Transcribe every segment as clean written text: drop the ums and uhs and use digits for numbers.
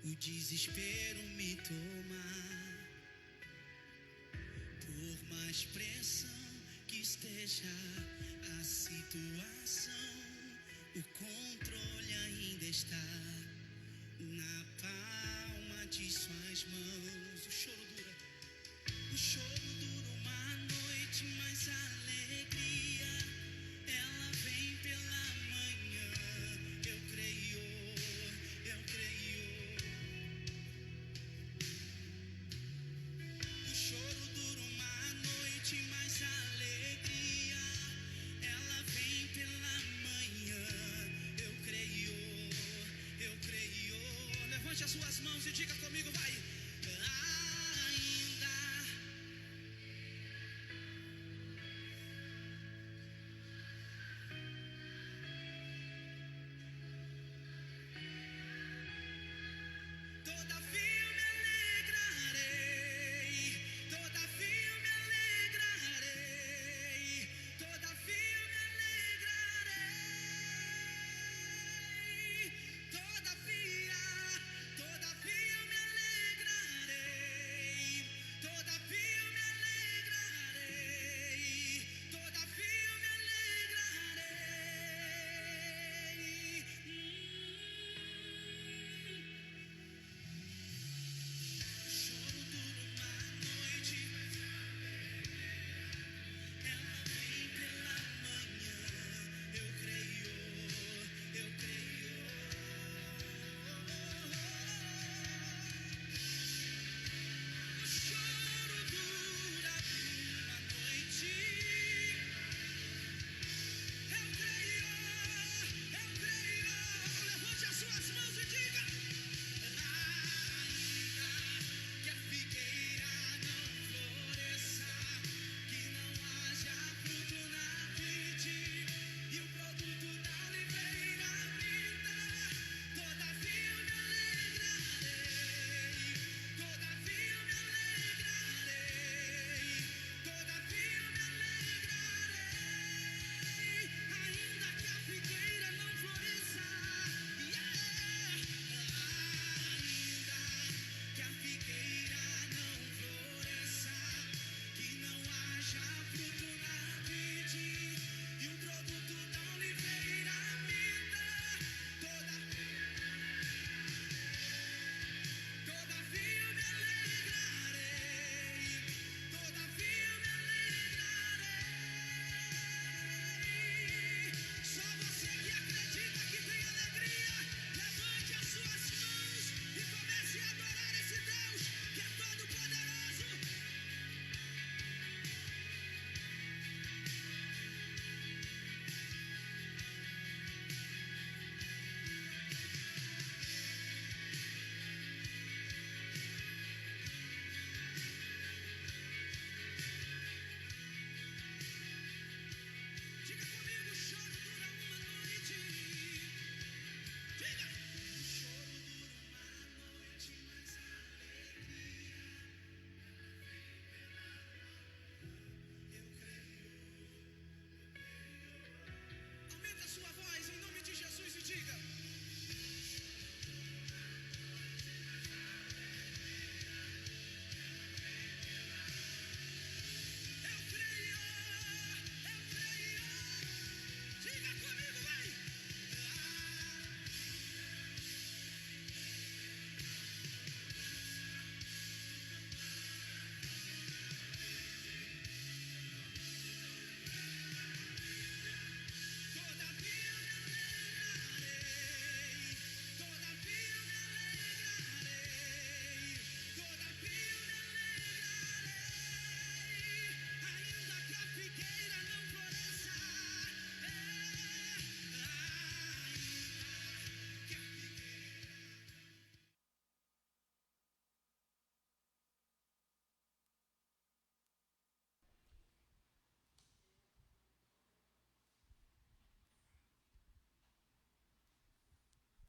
o desespero me tomar. Por mais pressão que esteja a situação, o controle ainda está na palma de suas mãos. O choro dura uma noite, mas a alegria ela vem pela manhã. Eu creio. O choro dura uma noite, mas a alegria ela vem pela manhã. Eu creio. Levante as suas mãos e diga comigo, vai.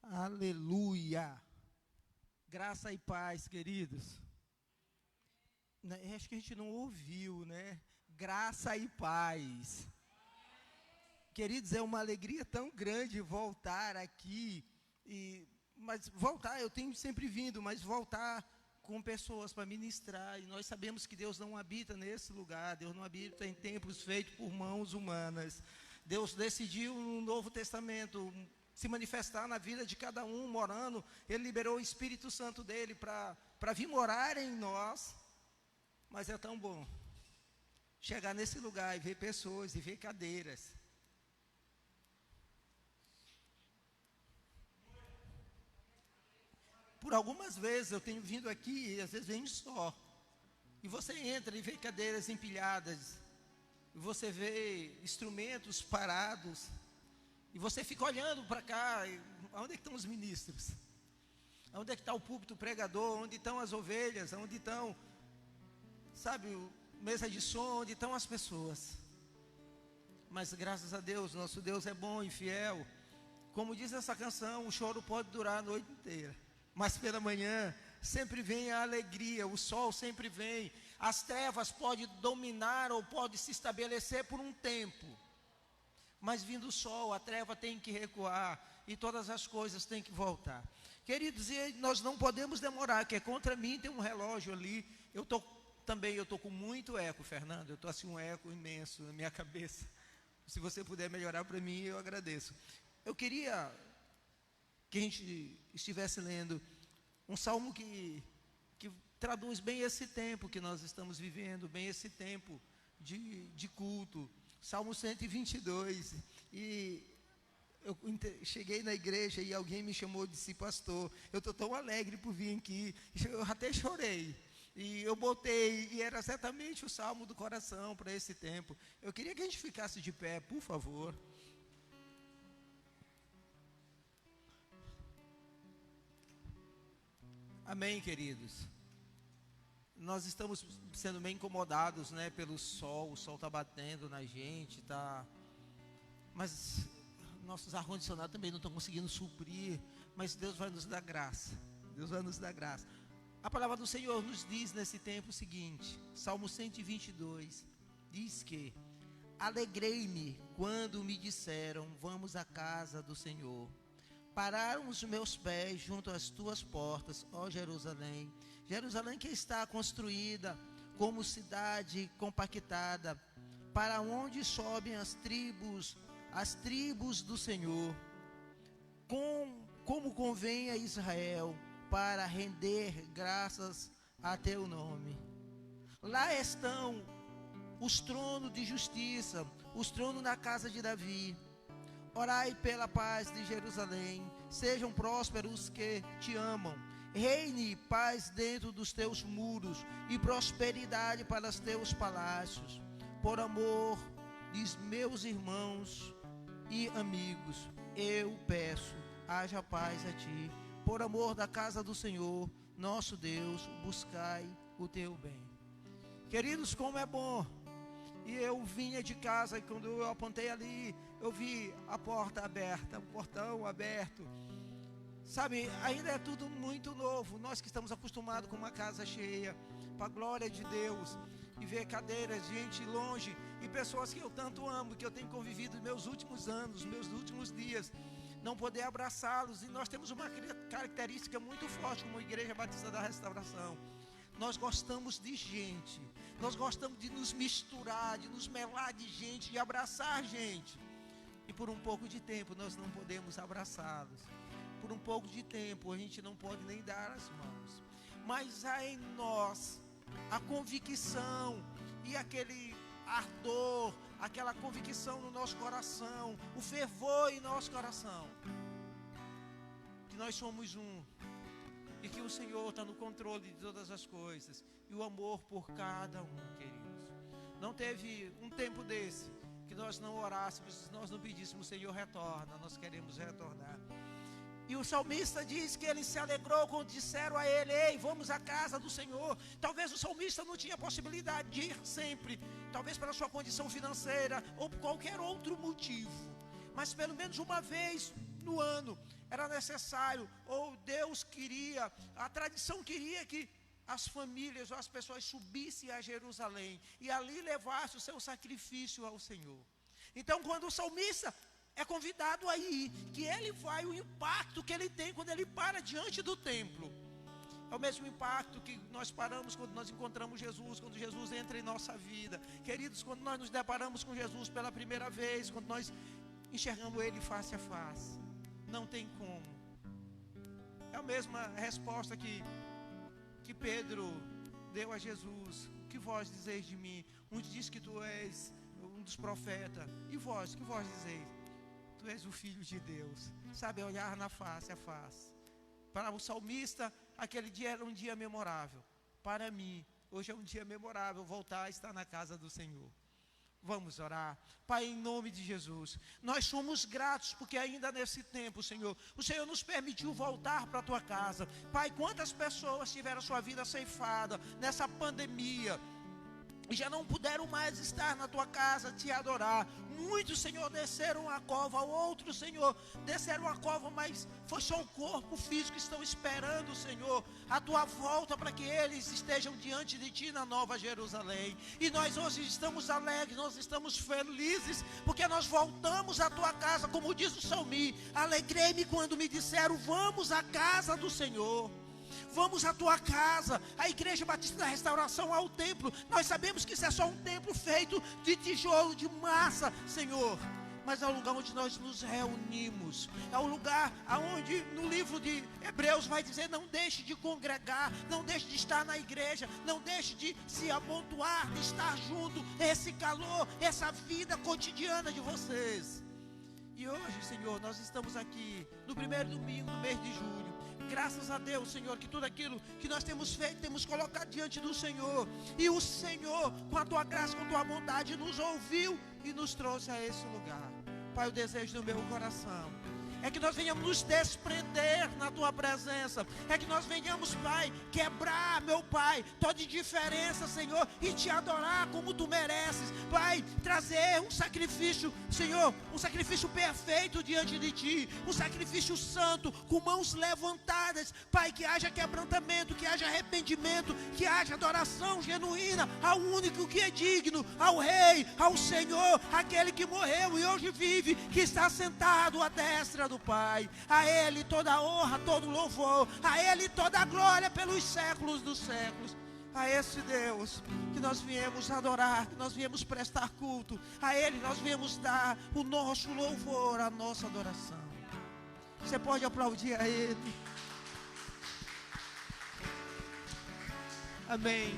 Aleluia! Graça e paz, queridos. Acho que a gente não ouviu, né? Graça e paz. Queridos, é uma alegria tão grande voltar aqui e Mas voltar, eu tenho sempre vindo, mas voltar com pessoas para ministrar, e nós sabemos que Deus não habita nesse lugar, Deus não habita em templos feitos por mãos humanas. Deus decidiu no Novo Testamento se manifestar na vida de cada um, morando. Ele liberou o Espírito Santo dele para vir morar em nós. Mas é tão bom chegar nesse lugar e ver pessoas, e ver cadeiras. Por algumas vezes eu tenho vindo aqui, e às vezes venho só. E você entra e vê cadeiras empilhadas, e você vê instrumentos parados, e você fica olhando para cá, onde é que estão os ministros? Onde é que está o púlpito pregador? Onde estão as ovelhas? Onde estão, sabe, mesa de som? Onde estão as pessoas? Mas graças a Deus, nosso Deus é bom e fiel. Como diz essa canção, o choro pode durar a noite inteira, mas pela manhã sempre vem a alegria, o sol sempre vem. As trevas podem dominar ou podem se estabelecer por um tempo, mas vindo o sol, a treva tem que recuar e todas as coisas têm que voltar. Queridos, e nós não podemos demorar, que contra mim tem um relógio ali. Eu estou com muito eco, Fernando. Eu estou assim, um eco imenso na minha cabeça. Se você puder melhorar para mim, eu agradeço. Eu queria que a gente estivesse lendo um salmo que traduz bem esse tempo que nós estamos vivendo, bem esse tempo de culto. Salmo 122. E eu cheguei na igreja e alguém me chamou e disse: pastor, eu estou tão alegre por vir aqui. Eu até chorei. E eu botei, e era exatamente o salmo do coração para esse tempo. Eu queria que a gente ficasse de pé, por favor. Amém, queridos. Nós estamos sendo bem incomodados, né, pelo sol. O sol está batendo na gente, mas nossos ar-condicionados também não estão conseguindo suprir. Mas Deus vai nos dar graça. Deus vai nos dar graça. A palavra do Senhor nos diz nesse tempo o seguinte, Salmo 122, diz que: alegrei-me quando me disseram, vamos à casa do Senhor. Pararam os meus pés junto às tuas portas, ó Jerusalém. Jerusalém que está construída como cidade compactada, para onde sobem as tribos do Senhor. Como convém a Israel, para render graças a teu nome. Lá estão os tronos de justiça, os tronos na casa de Davi. Orai pela paz de Jerusalém, sejam prósperos os que te amam. Reine paz dentro dos teus muros e prosperidade para os teus palácios. Por amor dos meus irmãos e amigos, eu peço, haja paz a ti. Por amor da casa do Senhor, nosso Deus, buscai o teu bem. Queridos, como é bom. E eu vinha de casa e quando eu apontei ali, eu vi a porta aberta, o portão aberto. Sabe, ainda é tudo muito novo. Nós que estamos acostumados com uma casa cheia, para a glória de Deus, e ver cadeiras, gente longe, e pessoas que eu tanto amo, que eu tenho convivido nos meus últimos anos, meus últimos dias, não poder abraçá-los. E nós temos uma característica muito forte como Igreja Batista da Restauração. Nós gostamos de gente, nós gostamos de nos misturar, de nos melar de gente, de abraçar gente. E por um pouco de tempo nós não podemos abraçá-los. Por um pouco de tempo a gente não pode nem dar as mãos. Mas há em nós a convicção e aquele ardor, aquela convicção no nosso coração, o fervor em nosso coração, que nós somos um. E que o Senhor está no controle de todas as coisas. E o amor por cada um, queridos. Não teve um tempo desse que nós não orássemos, nós não pedíssemos: Senhor, retorna, nós queremos retornar. E o salmista diz que ele se alegrou quando disseram a ele: ei, vamos à casa do Senhor. Talvez o salmista não tinha possibilidade de ir sempre, talvez pela sua condição financeira ou por qualquer outro motivo, mas pelo menos uma vez no ano era necessário, ou Deus queria, a tradição queria que as famílias ou as pessoas subissem a Jerusalém e ali levassem o seu sacrifício ao Senhor. Então, quando o salmista é convidado aí, que ele vai, o impacto que ele tem quando ele para diante do templo. É o mesmo impacto que nós paramos quando nós encontramos Jesus, quando Jesus entra em nossa vida. Queridos, quando nós nos deparamos com Jesus pela primeira vez, quando nós enxergamos Ele face a face, não tem como. É a mesma resposta que Pedro deu a Jesus. O que vós dizeis de mim? Uns diz que tu és um dos profetas. E vós, o que vós dizeis? Tu és o Filho de Deus. Sabe, olhar na face a face. Para o salmista, aquele dia era um dia memorável. Para mim, hoje é um dia memorável voltar a estar na casa do Senhor. Vamos orar. Pai, em nome de Jesus, nós somos gratos porque ainda nesse tempo, Senhor, o Senhor nos permitiu voltar para a tua casa. Pai, quantas pessoas tiveram sua vida ceifada nessa pandemia e já não puderam mais estar na tua casa, te adorar. Muitos, Senhor, desceram a cova, outros, Senhor, desceram a cova, mas foi só o corpo físico que estão esperando, Senhor, a tua volta para que eles estejam diante de ti na Nova Jerusalém. E nós hoje estamos alegres, nós estamos felizes, porque nós voltamos à tua casa, como diz o salmista: alegrei-me quando me disseram, vamos à casa do Senhor. Vamos à tua casa, a Igreja Batista da Restauração, ao templo. Nós sabemos que isso é só um templo feito de tijolo, de massa, Senhor. Mas é o lugar onde nós nos reunimos. É o lugar onde no livro de Hebreus vai dizer: não deixe de congregar, não deixe de estar na igreja, não deixe de se amontoar, de estar junto. Esse calor, essa vida cotidiana de vocês. E hoje, Senhor, nós estamos aqui no primeiro domingo do mês de julho. Graças a Deus, Senhor, que tudo aquilo que nós temos feito, temos colocado diante do Senhor. E o Senhor, com a tua graça, com a tua bondade, nos ouviu e nos trouxe a esse lugar. Pai, o desejo do meu coração é que nós venhamos nos desprender na tua presença. É que nós venhamos, Pai, quebrar, meu Pai, toda indiferença, Senhor, e te adorar como tu mereces. Pai, trazer um sacrifício, Senhor, um sacrifício perfeito diante de ti, um sacrifício santo, com mãos levantadas. Pai, que haja quebrantamento, que haja arrependimento, que haja adoração genuína ao único que é digno, ao Rei, ao Senhor, aquele que morreu e hoje vive, que está sentado à destra do Pai. A Ele toda a honra, todo o louvor, a Ele toda a glória pelos séculos dos séculos. A esse Deus que nós viemos adorar, que nós viemos prestar culto, a Ele nós viemos dar o nosso louvor, a nossa adoração. Você pode aplaudir a Ele. Amém.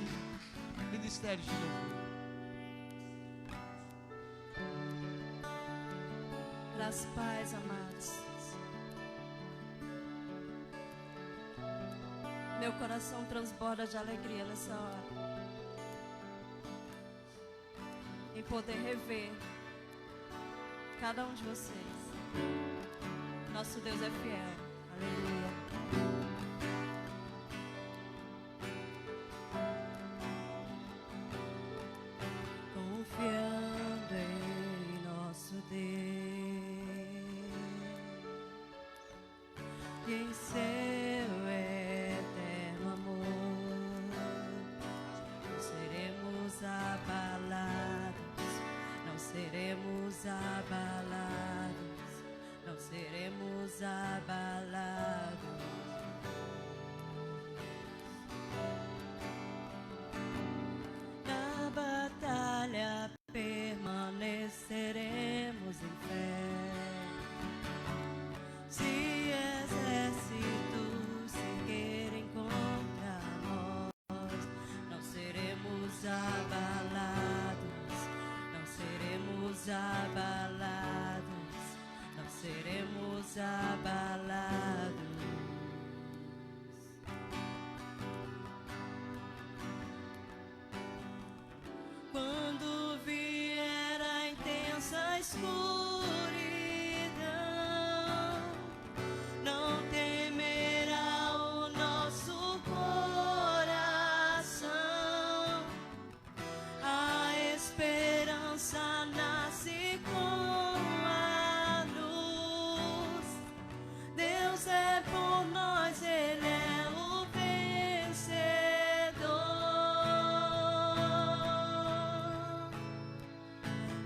Ministério de louvor. Graças e paz, amados. Meu coração transborda de alegria nessa hora, em poder rever cada um de vocês. Nosso Deus é fiel. Aleluia. Confiando em nosso Deus e em seu eterno amor, não seremos abalados, não seremos abalados, não seremos abalados. Na batalha permaneceremos em fé. Se exércitos se querem contra nós, não seremos abalados, não seremos abalados, não seremos abalados. Quando vier a intensa escuridão, não temerá o nosso coração. A esperança nasce com a luz. Deus é por nós, Ele é o vencedor.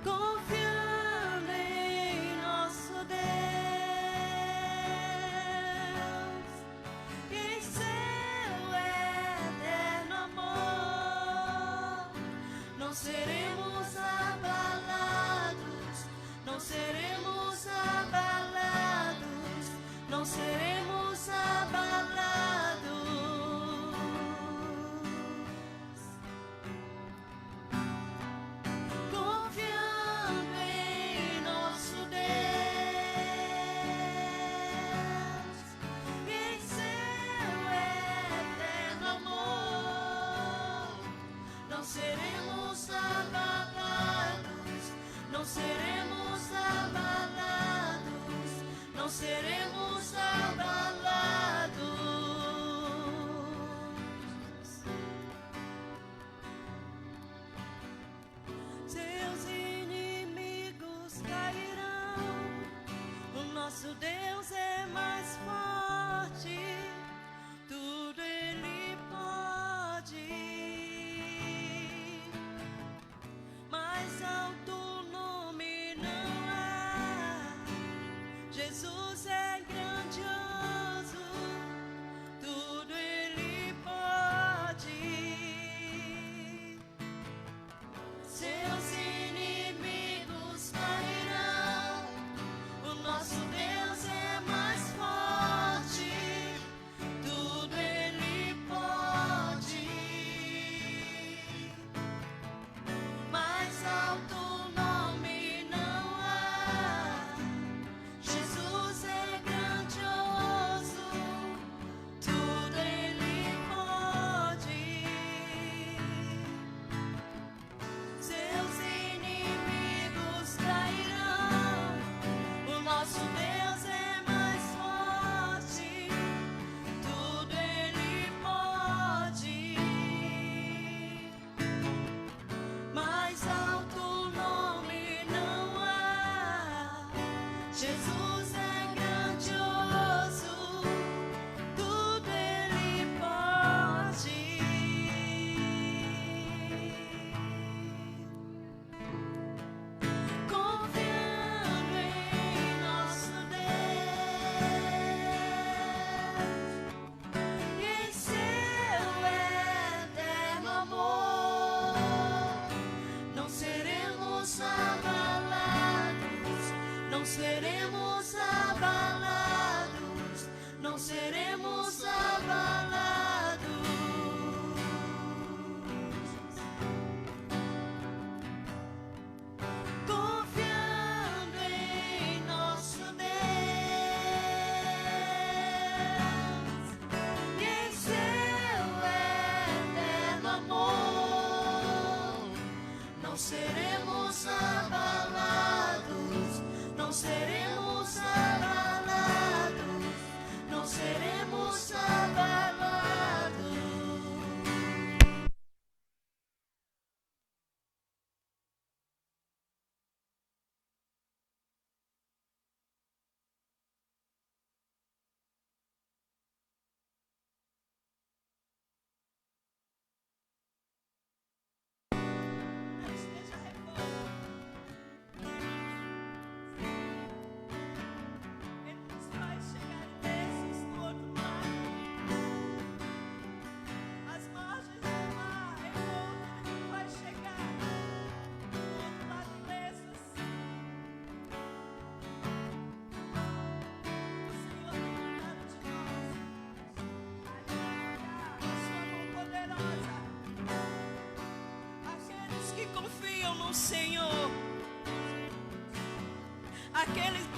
Confiando em nosso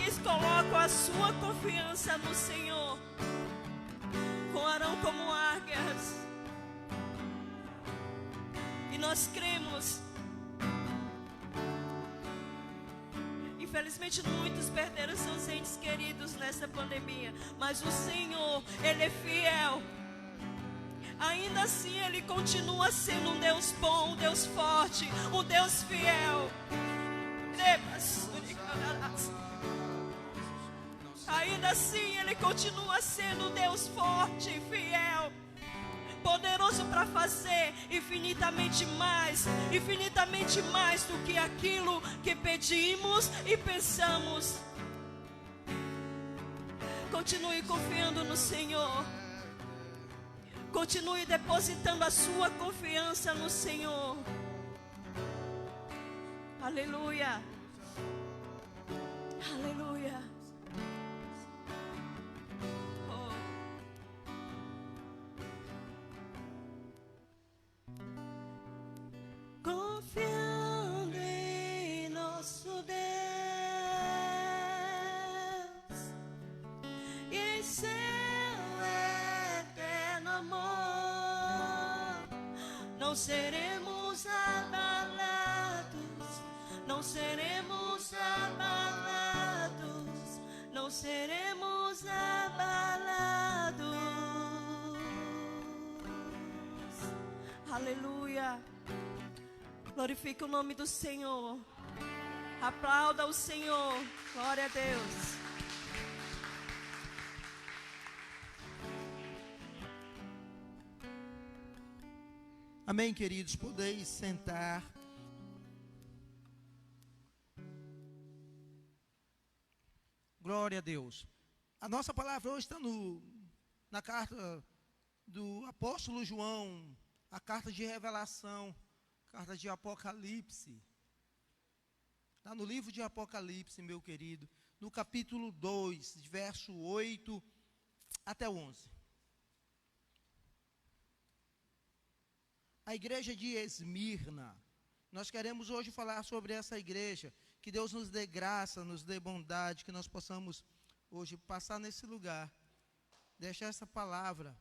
que colocam a sua confiança no Senhor voarão como águias. E nós cremos. Infelizmente muitos perderam seus entes queridos nessa pandemia, mas o Senhor, Ele é fiel. Ainda assim Ele continua sendo um Deus bom, um Deus forte, um Deus fiel. Ainda assim Ele continua sendo um Deus forte e fiel, poderoso para fazer infinitamente mais do que aquilo que pedimos e pensamos. Continue confiando no Senhor. Continue depositando a sua confiança no Senhor. Aleluia. Aleluia. Confiando em nosso Deus e em seu eterno amor, não seremos abalados, não seremos abalados, não seremos abalados. Aleluia. Glorifique o nome do Senhor. Aplauda o Senhor. Glória a Deus. Amém, queridos. Podeis sentar. Glória a Deus. A nossa palavra hoje está na carta do apóstolo João, a carta de revelação, carta de Apocalipse. Está no livro de Apocalipse, meu querido, no capítulo 2, de verso 8 até 11. A igreja de Esmirna. Nós queremos hoje falar sobre essa igreja. Que Deus nos dê graça, nos dê bondade, que nós possamos hoje passar nesse lugar, deixar essa palavra,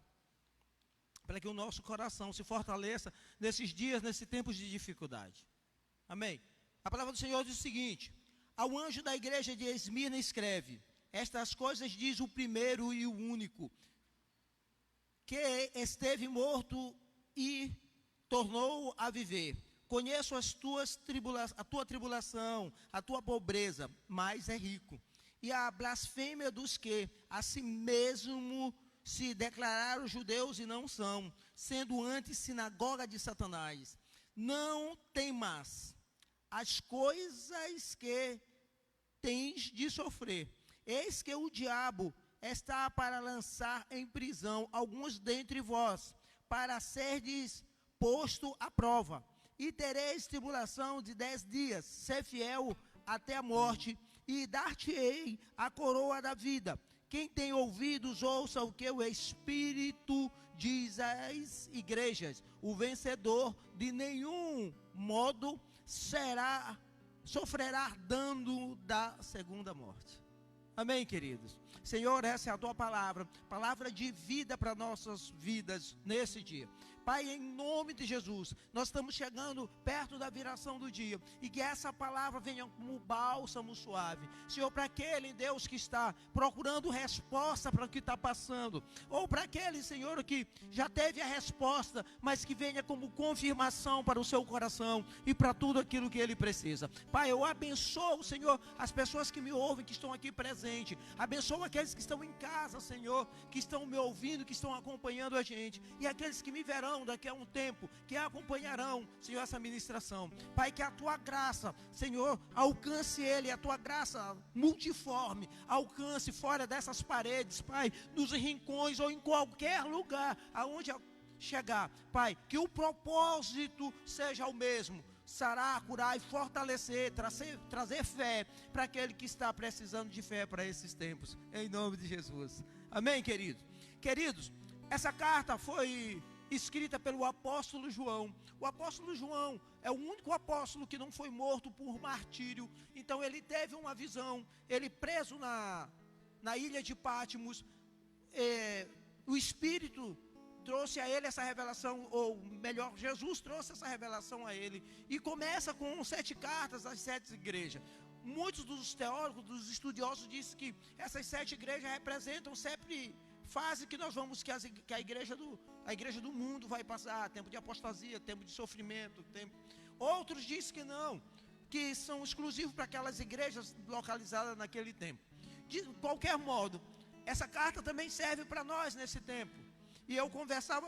para que o nosso coração se fortaleça nesses dias, nesses tempos de dificuldade. Amém? A palavra do Senhor diz o seguinte: ao anjo da igreja de Esmirna escreve: estas coisas diz o primeiro e o único, que esteve morto e tornou a viver. Conheço a tua tribulação, a tua pobreza, mas é rico. E a blasfêmia dos que a si mesmo se declararam judeus e não são, sendo antes sinagoga de Satanás. Não temas as coisas que tens de sofrer. Eis que o diabo está para lançar em prisão alguns dentre vós, para serdes posto à prova. E tereis tribulação de 10 dias, ser fiel até a morte, e dar-te-ei a coroa da vida. Quem tem ouvidos, ouça o que o Espírito diz às igrejas. O vencedor de nenhum modo sofrerá dano da segunda morte. Amém, queridos? Senhor, essa é a tua palavra, palavra de vida para nossas vidas nesse dia. Pai, em nome de Jesus, nós estamos chegando perto da viração do dia, e que essa palavra venha como bálsamo suave, Senhor, para aquele Deus que está procurando resposta para o que está passando, ou para aquele, Senhor, que já teve a resposta, mas que venha como confirmação para o seu coração e para tudo aquilo que ele precisa. Pai, eu abençoo, Senhor, as pessoas que me ouvem, que estão aqui presentes, abençoo aqueles que estão em casa, Senhor, que estão me ouvindo, que estão acompanhando a gente, e aqueles que me verão daqui a um tempo, que acompanharão, Senhor, essa ministração. Pai, que a tua graça, Senhor, alcance ele, a tua graça multiforme, alcance fora dessas paredes, Pai, nos rincões ou em qualquer lugar, aonde chegar, Pai, que o propósito seja o mesmo: sarar, curar e fortalecer, trazer fé para aquele que está precisando de fé para esses tempos, em nome de Jesus. Amém, queridos? Queridos, essa carta foi escrita pelo apóstolo João. O apóstolo João é o único apóstolo que não foi morto por martírio. Então ele teve uma visão, ele preso na ilha de Patmos, o Espírito trouxe a ele essa revelação, ou melhor, Jesus trouxe essa revelação a ele, e começa com 7 cartas às 7 igrejas. Muitos dos teólogos, dos estudiosos, dizem que essas 7 igrejas representam sempre fase que nós vamos, que a igreja do mundo vai passar, tempo de apostasia, tempo de sofrimento, Outros dizem que não, que são exclusivos para aquelas igrejas localizadas naquele tempo. De qualquer modo, essa carta também serve para nós nesse tempo. E eu conversava,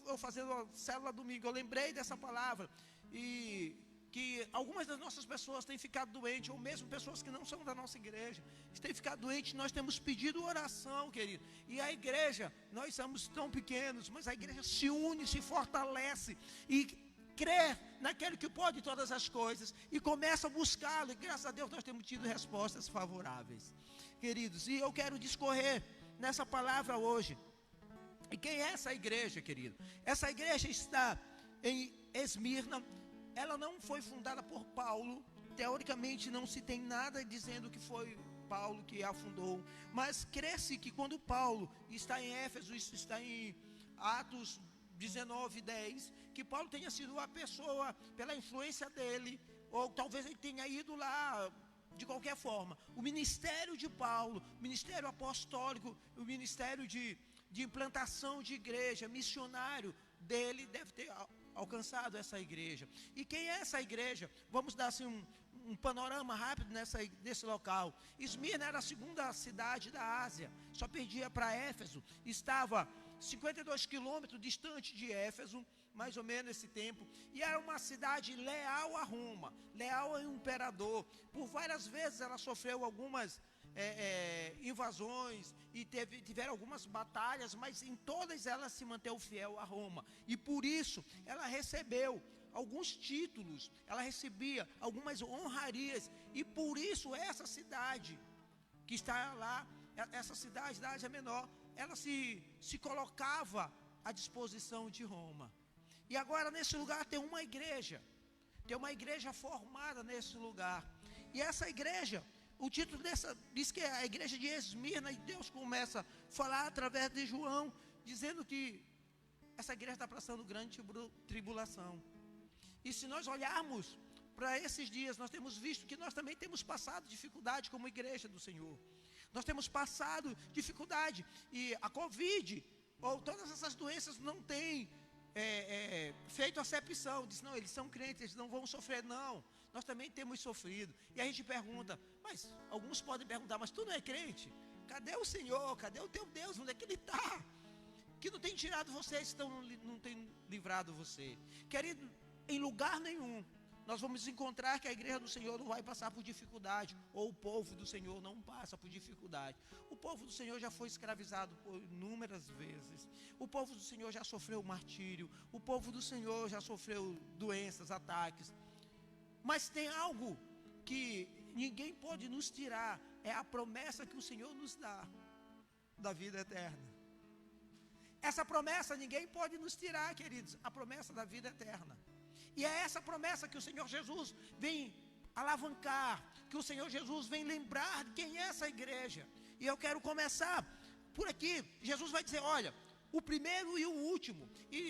eu fazendo a célula domingo, eu lembrei dessa palavra, e que algumas das nossas pessoas têm ficado doentes, ou mesmo pessoas que não são da nossa igreja, têm ficado doentes. Nós temos pedido oração, querido, e a igreja, nós somos tão pequenos, mas a igreja se une, se fortalece, e crê naquele que pode todas as coisas, e começa a buscá-lo, e graças a Deus nós temos tido respostas favoráveis, queridos. E eu quero discorrer nessa palavra hoje. E quem é essa igreja, querido? Essa igreja está em Esmirna. Ela não foi fundada por Paulo. Teoricamente não se tem nada dizendo que foi Paulo que a fundou. Mas crê-se que quando Paulo está em Éfeso, isso está em Atos 19:10, que Paulo tenha sido a pessoa, pela influência dele, ou talvez ele tenha ido lá. De qualquer forma, o ministério de Paulo, o ministério apostólico, o ministério de implantação de igreja, missionário dele, deve ter alcançado essa igreja. E quem é essa igreja? Vamos dar assim um panorama rápido nesse local. Esmirna era a segunda cidade da Ásia, só perdia para Éfeso. Estava 52 quilômetros distante de Éfeso, mais ou menos esse tempo, e era uma cidade leal a Roma, leal ao imperador. Por várias vezes ela sofreu algumas invasões e tiveram algumas batalhas, mas em todas elas se manteve fiel a Roma, e por isso ela recebeu alguns títulos, ela recebia algumas honrarias, e por isso essa cidade que está lá, essa cidade da Ásia Menor, ela se colocava à disposição de Roma. E agora nesse lugar tem uma igreja formada nesse lugar, e essa igreja, o título dessa diz que é a igreja de Esmirna, e Deus começa a falar através de João, dizendo que essa igreja está passando grande tribulação. E se nós olharmos para esses dias, nós temos visto que nós também temos passado dificuldade como igreja do Senhor. Nós temos passado dificuldade, e a Covid, ou todas essas doenças não têm feito acepção, diz, não, eles são crentes, eles não vão sofrer, não. Nós também temos sofrido, e a gente pergunta, mas alguns podem perguntar, mas tu não é crente? Cadê o Senhor? Cadê o teu Deus? Onde é que Ele está? Que não tem tirado você, não tem livrado você. Querido, em lugar nenhum nós vamos encontrar que a igreja do Senhor não vai passar por dificuldade, ou o povo do Senhor não passa por dificuldade. O povo do Senhor já foi escravizado por inúmeras vezes. O povo do Senhor já sofreu martírio. O povo do Senhor já sofreu doenças, ataques. Mas tem algo que ninguém pode nos tirar, é a promessa que o Senhor nos dá, da vida eterna. Essa promessa ninguém pode nos tirar, queridos, a promessa da vida eterna. E é essa promessa que o Senhor Jesus vem alavancar, que o Senhor Jesus vem lembrar de quem é essa igreja. E eu quero começar por aqui. Jesus vai dizer, olha, o primeiro e o último. E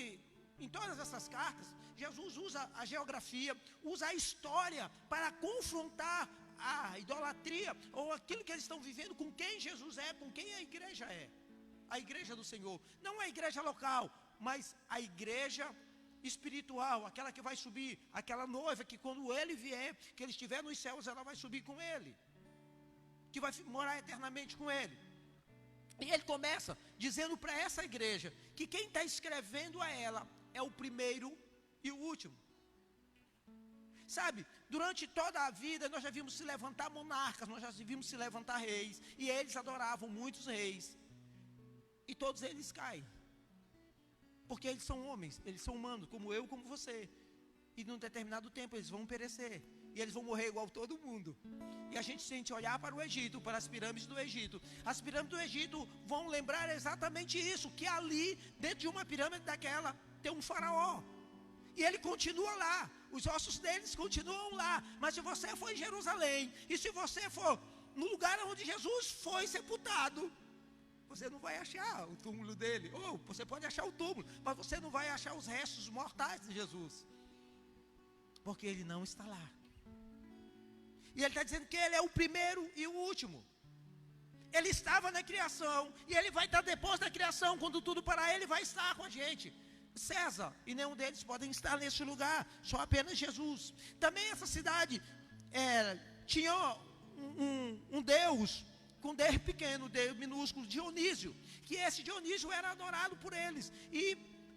em todas essas cartas, Jesus usa a geografia, usa a história para confrontar a idolatria, ou aquilo que eles estão vivendo, com quem Jesus é, com quem a igreja é. A igreja do Senhor, não a igreja local, mas a igreja espiritual, aquela que vai subir, aquela noiva que quando Ele vier, que Ele estiver nos céus, ela vai subir com Ele, que vai morar eternamente com Ele. E Ele começa dizendo para essa igreja, que quem está escrevendo a ela, é o primeiro e o último. Sabe, durante toda a vida, nós já vimos se levantar monarcas, nós já vimos se levantar reis, e eles adoravam muitos reis, e todos eles caem, porque eles são homens, eles são humanos, como eu, como você, e num determinado tempo eles vão perecer, e eles vão morrer igual todo mundo. E a gente sente olhar para o Egito, para as pirâmides do Egito. As pirâmides do Egito vão lembrar exatamente isso, que ali, dentro de uma pirâmide daquela, ter um faraó. E ele continua lá, os ossos deles continuam lá. Mas se você for em Jerusalém, e se você for no lugar onde Jesus foi sepultado, você não vai achar o túmulo dele. Ou você pode achar o túmulo, mas você não vai achar os restos mortais de Jesus, porque ele não está lá. E ele está dizendo que ele é o primeiro e o último. Ele estava na criação, e ele vai estar depois da criação. Quando tudo parar, ele vai estar com a gente. César e nenhum deles podem estar nesse lugar, só apenas Jesus. Também essa cidade tinha um deus com D pequeno, D minúsculo, Dionísio, que esse Dionísio era adorado por eles. E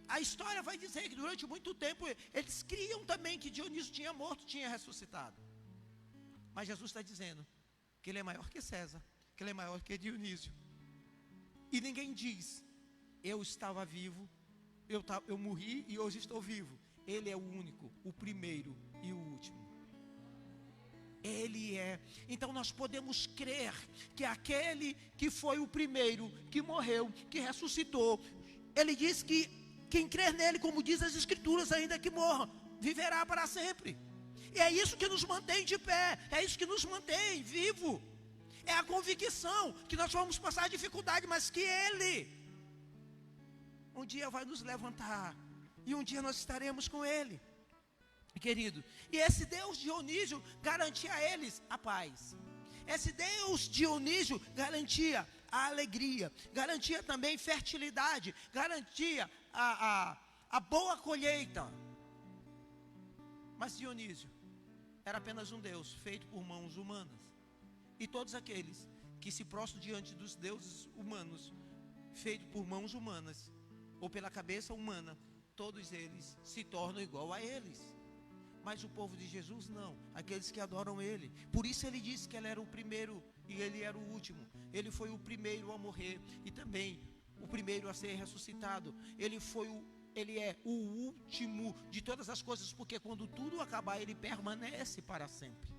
a história vai dizer que durante muito tempo eles criam também que Dionísio tinha morto, tinha ressuscitado. Mas Jesus está dizendo que ele é maior que César, que ele é maior que Dionísio. E ninguém diz, eu estava vivo, eu morri e hoje estou vivo. Ele é o único, o primeiro e o último. Ele é. Então nós podemos crer que aquele que foi o primeiro, que morreu, que ressuscitou, ele diz que quem crer nele, como diz as Escrituras, ainda que morra, viverá para sempre. E é isso que nos mantém de pé, é isso que nos mantém vivo. É a convicção que nós vamos passar dificuldade, mas que ele um dia vai nos levantar, e um dia nós estaremos com ele, querido. E esse Deus Dionísio garantia a eles a paz. Esse Deus Dionísio garantia a alegria, garantia também fertilidade, garantia a boa colheita. Mas Dionísio era apenas um Deus feito por mãos humanas. E todos aqueles que se prostram diante dos deuses humanos, feito por mãos humanas, ou pela cabeça humana, todos eles se tornam igual a eles. Mas o povo de Jesus não, aqueles que adoram ele. Por isso ele disse que ele era o primeiro e ele era o último. Ele foi o primeiro a morrer e também o primeiro a ser ressuscitado. Ele é o último de todas as coisas, porque quando tudo acabar, ele permanece para sempre.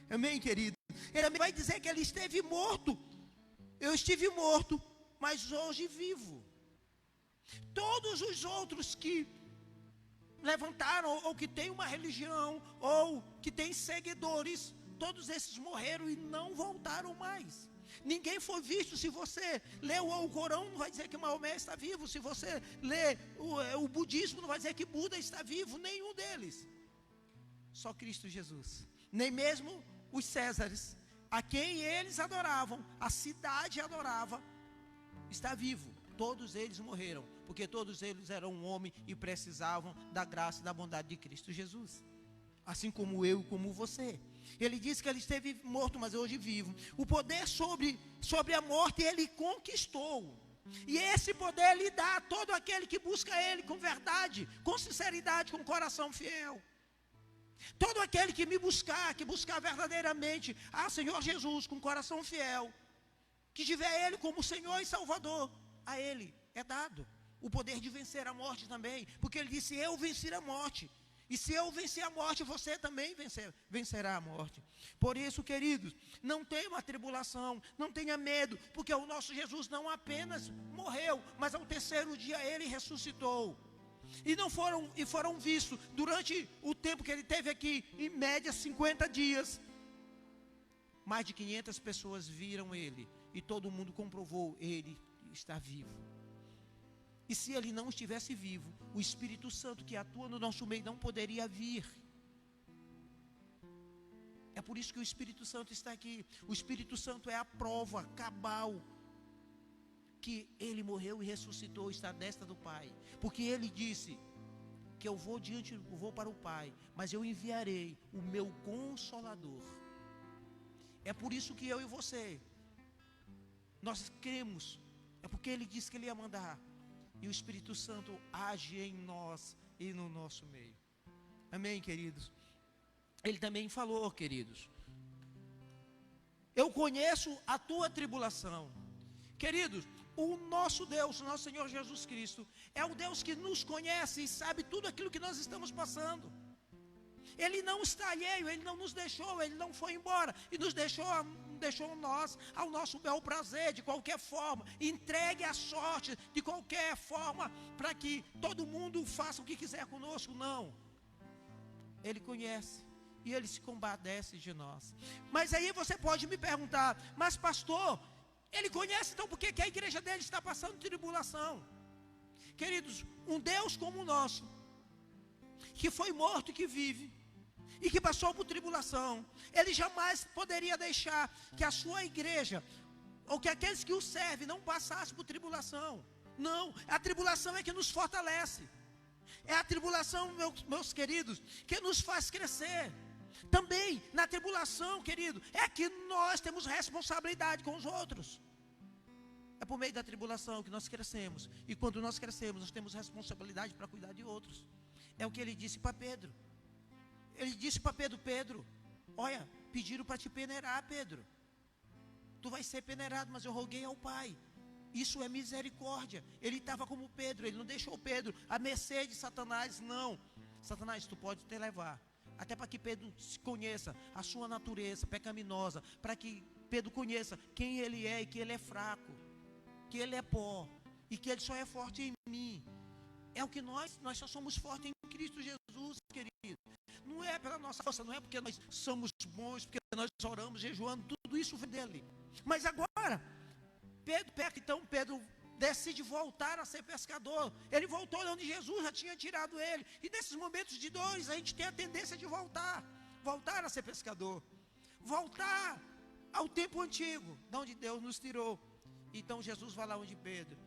Amém, querido? Ele também vai dizer que ele esteve morto. Eu estive morto, mas hoje vivo. Todos os outros que levantaram, ou que têm uma religião, ou que têm seguidores, todos esses morreram e não voltaram mais. Ninguém foi visto. Se você lê o Corão, não vai dizer que Maomé está vivo. Se você lê o budismo, não vai dizer que Buda está vivo. Nenhum deles. Só Cristo Jesus. Nem mesmo os Césares, a quem eles adoravam, a cidade adorava, está vivo. Todos eles morreram, porque todos eles eram um homem e precisavam da graça e da bondade de Cristo Jesus. Assim como eu e como você. Ele disse que ele esteve morto, mas hoje vivo. O poder sobre a morte ele conquistou. E esse poder ele dá a todo aquele que busca ele com verdade, com sinceridade, com coração fiel. Todo aquele que me buscar, que buscar verdadeiramente a Senhor Jesus com coração fiel, que tiver ele como Senhor e Salvador, a ele é dado o poder de vencer a morte também, porque ele disse, eu venci a morte, e se eu vencer a morte, você também vencerá a morte. Por isso, queridos, não tenha uma tribulação, não tenha medo, porque o nosso Jesus não apenas morreu, mas ao terceiro dia ele ressuscitou. E foram vistos durante o tempo que ele teve aqui, em média 50 dias, mais de 500 pessoas viram ele, e todo mundo comprovou, ele está vivo. E se ele não estivesse vivo, o Espírito Santo que atua no nosso meio não poderia vir. É por isso que o Espírito Santo está aqui. O Espírito Santo é a prova cabal que ele morreu e ressuscitou, está à destra do Pai. Porque ele disse que eu vou para o Pai, mas eu enviarei o meu Consolador. É por isso que eu e você, nós cremos. É porque ele disse que ele ia mandar. E o Espírito Santo age em nós e no nosso meio. Amém, queridos? Ele também falou, queridos, eu conheço a tua tribulação. Queridos, o nosso Deus, o nosso Senhor Jesus Cristo, é o Deus que nos conhece e sabe tudo aquilo que nós estamos passando. Ele não está alheio, ele não nos deixou, ele não foi embora e nos deixou deixou nós ao nosso bel prazer, de qualquer forma. Entregue a sorte de qualquer forma, para que todo mundo faça o que quiser conosco. Não. Ele conhece e Ele se compadece de nós. Mas aí você pode me perguntar: mas pastor, Ele conhece, então por que a igreja dele está passando tribulação? Queridos, um Deus como o nosso, que foi morto e que vive, e que passou por tribulação, Ele jamais poderia deixar que a sua igreja, ou que aqueles que o servem, não passassem por tribulação. Não, a tribulação é que nos fortalece. É a tribulação, meus queridos, que nos faz crescer. Também na tribulação, querido, é que nós temos responsabilidade com os outros. É por meio da tribulação que nós crescemos. E quando nós crescemos, nós temos responsabilidade para cuidar de outros. É o que ele disse para Pedro. Ele disse para Pedro: Pedro, olha, pediram para te peneirar, Pedro. Tu vai ser peneirado, mas eu roguei ao Pai. Isso é misericórdia. Ele estava como Pedro, ele não deixou Pedro à mercê de Satanás, não. Satanás, tu pode te levar. Até para que Pedro conheça a sua natureza pecaminosa, para que Pedro conheça quem ele é e que ele é fraco, que ele é pó e que ele só é forte em mim. É o que nós só somos fortes em Cristo Jesus, querido. Não é pela nossa força, não é porque nós somos bons, porque nós oramos, jejuando, tudo isso vem dele. Mas agora, Pedro peca, então Pedro decide voltar a ser pescador. Ele voltou onde Jesus já tinha tirado ele. E nesses momentos de dores, a gente tem a tendência de voltar a ser pescador. Voltar ao tempo antigo, de onde Deus nos tirou. Então Jesus vai lá onde Pedro.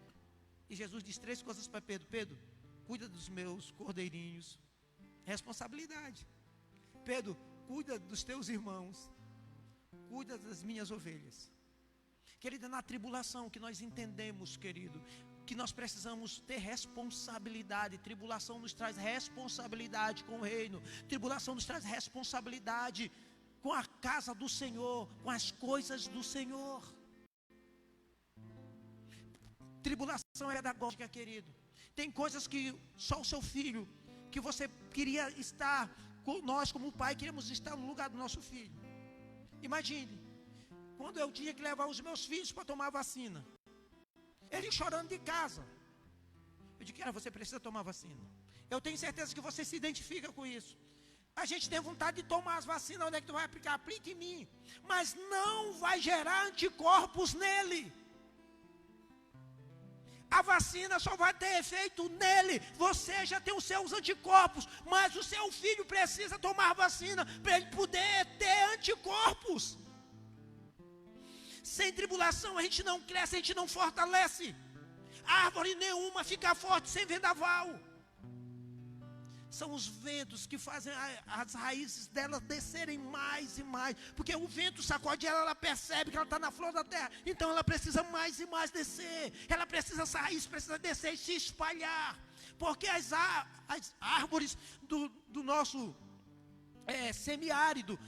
E Jesus diz 3 coisas para Pedro: Pedro, cuida dos meus cordeirinhos. Responsabilidade. Pedro, cuida dos teus irmãos. Cuida das minhas ovelhas. Querida, na tribulação que nós entendemos, querido, que nós precisamos ter responsabilidade. Tribulação nos traz responsabilidade com o reino. Tribulação nos traz responsabilidade com a casa do Senhor, com as coisas do Senhor. Tribulação é pedagógica, querido. Tem coisas que só o seu filho, que você queria estar, nós como pai queríamos estar no lugar do nosso filho. Imagine, quando eu tinha que levar os meus filhos para tomar vacina, eles chorando de casa. Eu disse: você precisa tomar vacina. Eu tenho certeza que você se identifica com isso. A gente tem vontade de tomar as vacinas. Onde é que tu vai aplicar? Aplique em mim. Mas não vai gerar anticorpos nele. A vacina só vai ter efeito nele. Você já tem os seus anticorpos, mas o seu filho precisa tomar vacina para ele poder ter anticorpos. Sem tribulação a gente não cresce, a gente não fortalece. Árvore nenhuma fica forte sem vendaval. São os ventos que fazem as raízes dela descerem mais e mais. Porque o vento sacode ela, ela percebe que ela está na flor da terra. Então ela precisa mais e mais descer. Ela precisa, essa raiz precisa descer e se espalhar. Porque as árvores do nosso semiárido,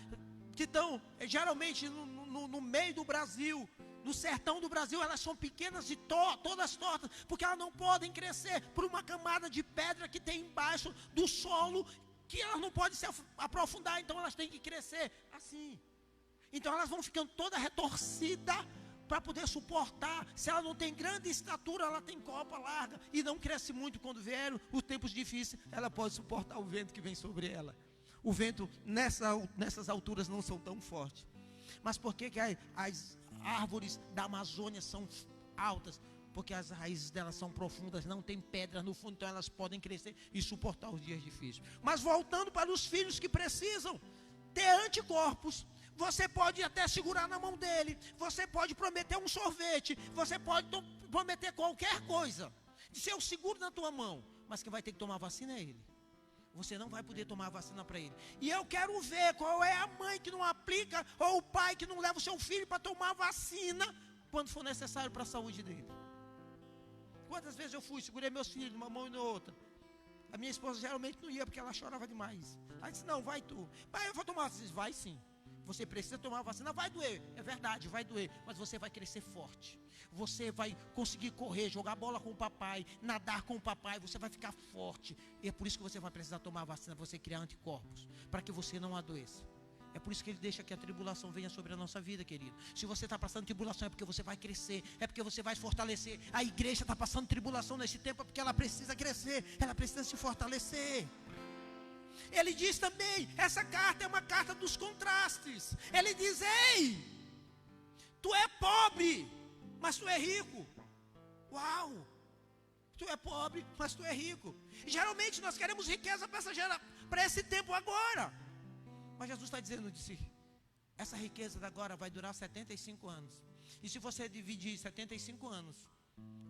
que estão geralmente no meio do Brasil, no sertão do Brasil, elas são pequenas e todas tortas, porque elas não podem crescer por uma camada de pedra que tem embaixo do solo, que elas não podem se aprofundar, então elas têm que crescer assim. Então elas vão ficando toda retorcida para poder suportar. Se ela não tem grande estatura, ela tem copa larga e não cresce muito. Quando vieram os tempos difíceis, ela pode suportar o vento que vem sobre ela. O vento nessas alturas não são tão fortes. Mas por que as árvores da Amazônia são altas? Porque as raízes delas são profundas, não tem pedras no fundo, então elas podem crescer e suportar os dias difíceis. Mas voltando para os filhos que precisam ter anticorpos, você pode até segurar na mão dele, você pode prometer um sorvete, você pode prometer qualquer coisa, de ser o seguro na tua mão, mas quem vai ter que tomar vacina é ele. Você não vai poder tomar a vacina para ele. E eu quero ver qual é a mãe que não aplica, ou o pai que não leva o seu filho para tomar vacina, quando for necessário para a saúde dele. Quantas vezes eu fui, segurei meus filhos numa mão e na outra. A minha esposa geralmente não ia, porque ela chorava demais. Ela disse: não, vai tu. Pai, eu vou tomar vacina. Vai sim. Você precisa tomar vacina, vai doer. É verdade, vai doer. Mas você vai crescer forte. Você vai conseguir correr, jogar bola com o papai, nadar com o papai. Você vai ficar forte. E é por isso que você vai precisar tomar vacina, você criar anticorpos, para que você não adoeça. É por isso que Ele deixa que a tribulação venha sobre a nossa vida, querido. Se você está passando tribulação, é porque você vai crescer, é porque você vai se fortalecer. A igreja está passando tribulação nesse tempo, é porque ela precisa crescer, ela precisa se fortalecer. Ele diz também, essa carta é uma carta dos contrastes. Ele diz, ei, tu é pobre, mas tu é rico. Uau! Tu é pobre, mas tu é rico. Geralmente nós queremos riqueza para esse tempo agora. Mas Jesus está dizendo, essa riqueza da agora vai durar 75 anos. E se você dividir 75 anos,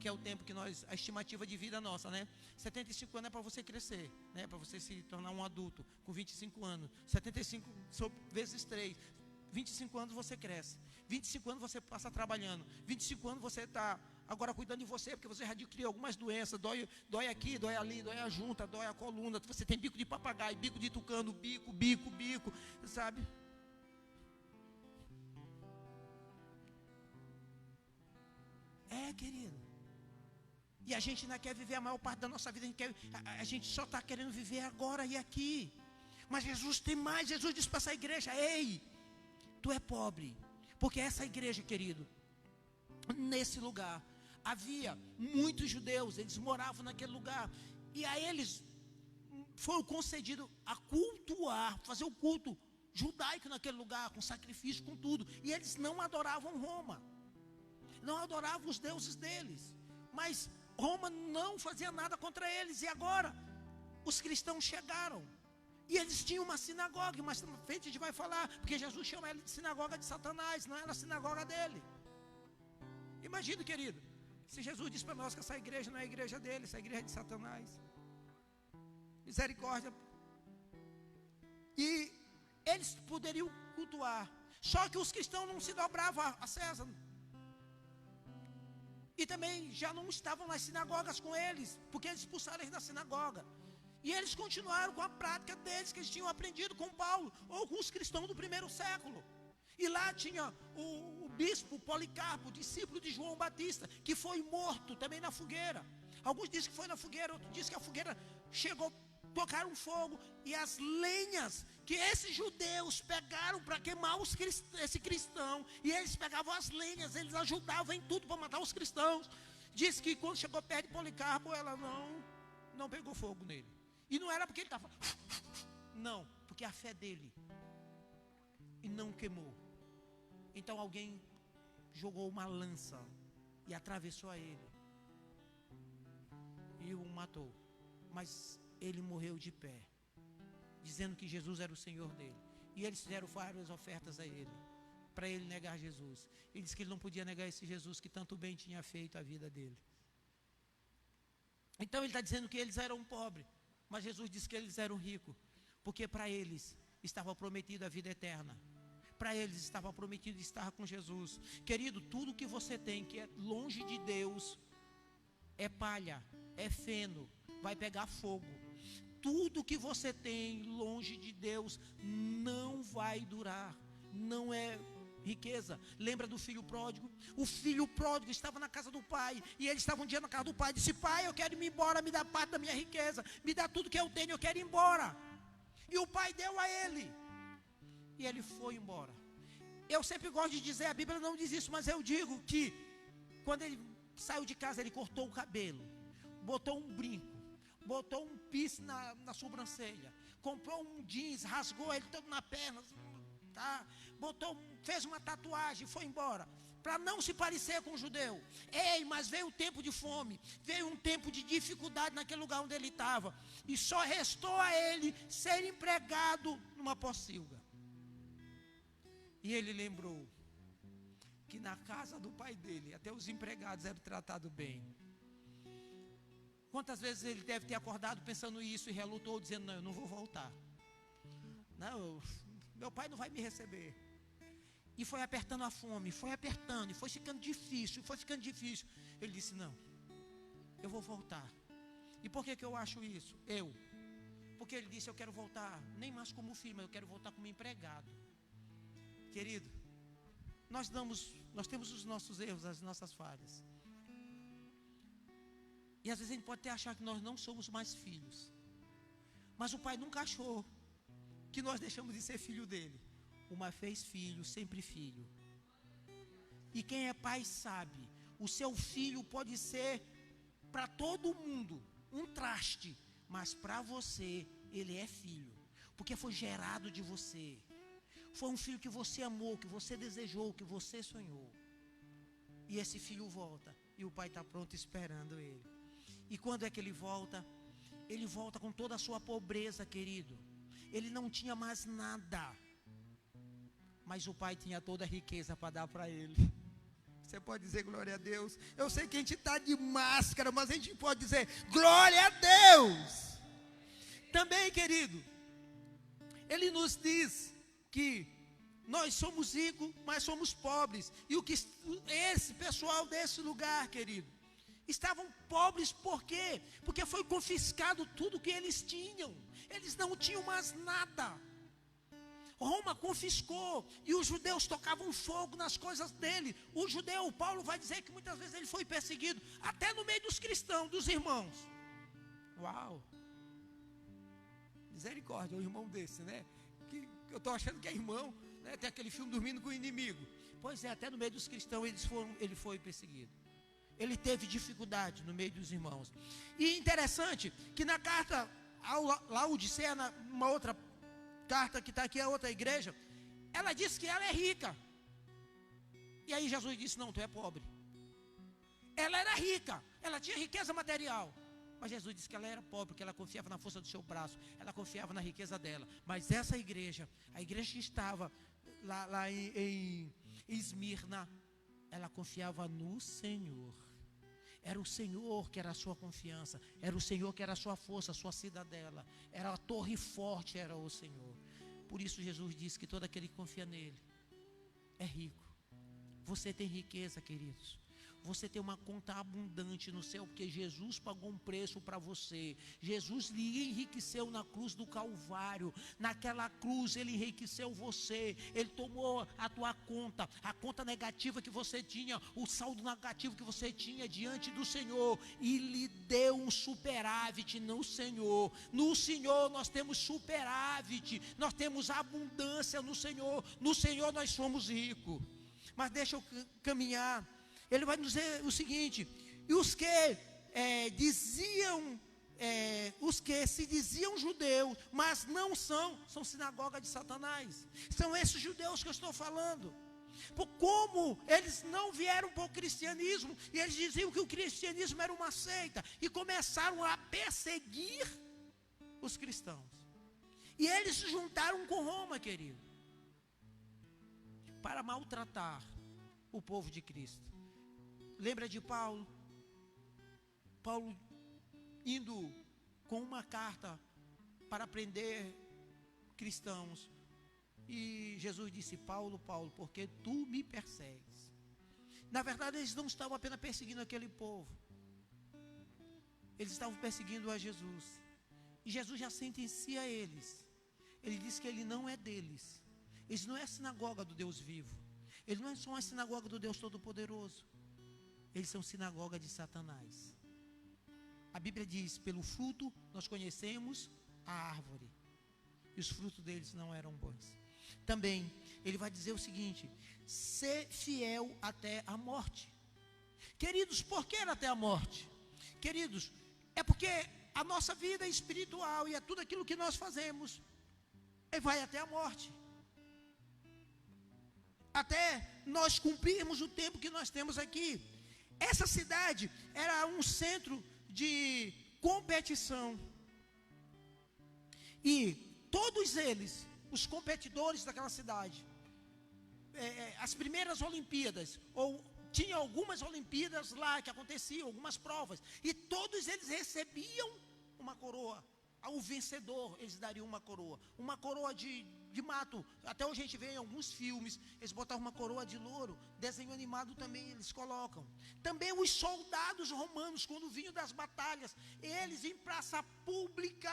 que é o tempo que a estimativa de vida nossa, né? 75 anos é para você crescer, né? Para você se tornar um adulto com 25 anos. 75 vezes 3. 25 anos você cresce. 25 anos você passa trabalhando. 25 anos você está agora cuidando de você, porque você já adquiriu algumas doenças. Dói aqui, dói ali, dói a junta, dói a coluna. Você tem bico de papagaio, bico de tucano, bico, sabe? É, querido. E a gente ainda quer viver a maior parte da nossa vida. A gente só está querendo viver agora e aqui. Mas Jesus tem mais. Jesus disse para essa igreja, ei, tu é pobre. Porque essa igreja, querido, nesse lugar, havia muitos judeus, eles moravam naquele lugar. E a eles foi concedido a cultuar, fazer o culto judaico naquele lugar, com sacrifício, com tudo. E eles não adoravam Roma. Não adoravam os deuses deles. Mas Roma não fazia nada contra eles. E agora, os cristãos chegaram. E eles tinham uma sinagoga. Mas na frente a gente vai falar, porque Jesus chama ela de sinagoga de Satanás, não era a sinagoga dele. Imagina, querido, se Jesus disse para nós que essa igreja não é a igreja dele, essa igreja é de Satanás. Misericórdia. E eles poderiam cultuar. Só que os cristãos não se dobravam a César. E também já não estavam nas sinagogas com eles, porque eles expulsaram eles da sinagoga. E eles continuaram com a prática deles, que eles tinham aprendido com Paulo, ou com os cristãos do primeiro século. E lá tinha o bispo Policarpo, discípulo de João Batista, que foi morto também na fogueira. Alguns dizem que foi na fogueira, outros dizem que a fogueira chegou, tocaram fogo, e as lenhas que esses judeus pegaram para queimar esse cristão, e eles pegavam as lenhas, eles ajudavam em tudo para matar os cristãos. Diz que quando chegou perto de Policarpo, ela não pegou fogo nele. E não era porque ele estava, não, porque a fé dele, e não queimou. Então alguém jogou uma lança e atravessou a ele e o matou. Mas ele morreu de pé, dizendo que Jesus era o Senhor dele. E eles fizeram várias ofertas a ele, para ele negar Jesus. Ele disse que ele não podia negar esse Jesus que tanto bem tinha feito a vida dele. Então ele está dizendo que eles eram pobres, mas Jesus disse que eles eram ricos, porque para eles estava prometida a vida eterna. Para eles estava prometido estar com Jesus. Querido, tudo que você tem que é longe de Deus é palha, é feno, vai pegar fogo. Tudo que você tem longe de Deus não vai durar, não é riqueza. Lembra do filho pródigo? O filho pródigo estava na casa do pai, e ele estava um dia na casa do pai, disse, pai, eu quero ir embora, me dá parte da minha riqueza, me dá tudo que eu tenho, eu quero ir embora. E o pai deu a ele, e ele foi embora. Eu sempre gosto de dizer, a Bíblia não diz isso, mas eu digo que quando ele saiu de casa, ele cortou o cabelo, botou um brinco, botou um piercing na sobrancelha, comprou um jeans, rasgou ele todo na perna, tá? Fez uma tatuagem e foi embora, para não se parecer com o judeu. Ei, mas veio um tempo de fome, veio um tempo de dificuldade naquele lugar onde ele estava, e só restou a ele ser empregado numa pocilga. E ele lembrou que na casa do pai dele, até os empregados eram tratados bem. Quantas vezes ele deve ter acordado pensando isso e relutou, dizendo, não, eu não vou voltar. Não, meu pai não vai me receber. E foi apertando a fome, foi apertando, e foi ficando difícil, Ele disse, não, eu vou voltar. E por que eu acho isso? Porque ele disse, eu quero voltar, nem mais como filho, mas eu quero voltar como empregado. Querido, nós temos os nossos erros, as nossas falhas. E às vezes a gente pode até achar que nós não somos mais filhos. Mas o pai nunca achou que nós deixamos de ser filho dele. uma vez filho, sempre filho. E quem é pai sabe, o seu filho pode ser para todo mundo um traste, mas para você ele é filho, porque foi gerado de você. Foi um filho que você amou, que você desejou, que você sonhou. E esse filho volta, e o pai está pronto esperando ele. E quando é que ele volta? Ele volta com toda a sua pobreza, querido. Ele não tinha mais nada, mas o pai tinha toda a riqueza para dar para ele. Você pode dizer glória a Deus? Eu sei que a gente está de máscara, mas a gente pode dizer glória a Deus. Também, querido, ele nos diz que nós somos ricos, mas somos pobres. E esse pessoal desse lugar, querido, estavam pobres por quê? Porque foi confiscado tudo que eles tinham. Eles não tinham mais nada. Roma confiscou, e os judeus tocavam fogo nas coisas dele. O judeu, Paulo vai dizer que muitas vezes ele foi perseguido, até no meio dos cristãos, dos irmãos. Uau! Misericórdia, um irmão desse, né? Que eu estou achando que é irmão, né? Tem aquele filme Dormindo com o Inimigo. Pois é, até no meio dos cristãos ele foi perseguido. Ele teve dificuldade no meio dos irmãos. E interessante que na carta ao Laodiceia, uma outra carta que está aqui, a outra igreja, ela disse que ela é rica. E aí Jesus disse, não, tu é pobre. Ela era rica, ela tinha riqueza material, mas Jesus disse que ela era pobre, porque ela confiava na força do seu braço, ela confiava na riqueza dela. Mas essa igreja, a igreja que estava lá em Esmirna, ela confiava no Senhor. Era o Senhor que era a sua confiança, era o Senhor que era a sua força, a sua cidadela, era a torre forte, era o Senhor. Por isso Jesus disse que todo aquele que confia nele é rico. Você tem riqueza, queridos. Você tem uma conta abundante no céu, porque Jesus pagou um preço para você. Jesus lhe enriqueceu na cruz do Calvário. Naquela cruz ele enriqueceu você. Ele tomou a tua conta, a conta negativa que você tinha, o saldo negativo que você tinha diante do Senhor, e lhe deu um superávit no Senhor. No Senhor nós temos superávit, nós temos abundância no Senhor. No Senhor nós somos ricos. Mas deixa eu caminhar. Ele vai nos dizer o seguinte: e os que os que se diziam judeus, mas não são sinagoga de Satanás. São esses judeus que eu estou falando. Por como eles não vieram para o cristianismo, e eles diziam que o cristianismo era uma seita, e começaram a perseguir os cristãos. E eles se juntaram com Roma, querido, para maltratar o povo de Cristo. Lembra de Paulo? Paulo indo com uma carta para prender cristãos. E Jesus disse, Paulo, Paulo, porque tu me persegues. Na verdade, eles não estavam apenas perseguindo aquele povo. Eles estavam perseguindo a Jesus. E Jesus já sentencia eles. Ele diz que ele não é deles. Eles não é a sinagoga do Deus vivo. Eles não são a sinagoga do Deus Todo-Poderoso. Eles são sinagoga de Satanás. A Bíblia diz, pelo fruto nós conhecemos a árvore. E os frutos deles não eram bons. Também, ele vai dizer o seguinte, ser fiel até a morte. Queridos, por que até a morte? Queridos, é porque a nossa vida é espiritual e é tudo aquilo que nós fazemos, vai até a morte. Até nós cumprirmos o tempo que nós temos aqui. Essa cidade era um centro de competição. E todos eles, os competidores daquela cidade, as primeiras Olimpíadas, ou tinha algumas Olimpíadas lá que aconteciam, algumas provas, e todos eles recebiam uma coroa. Ao vencedor eles dariam uma coroa de mato. Até hoje a gente vê em alguns filmes, eles botavam uma coroa de louro. Desenho animado também eles colocam. Também os soldados romanos, quando vinham das batalhas, eles em praça pública,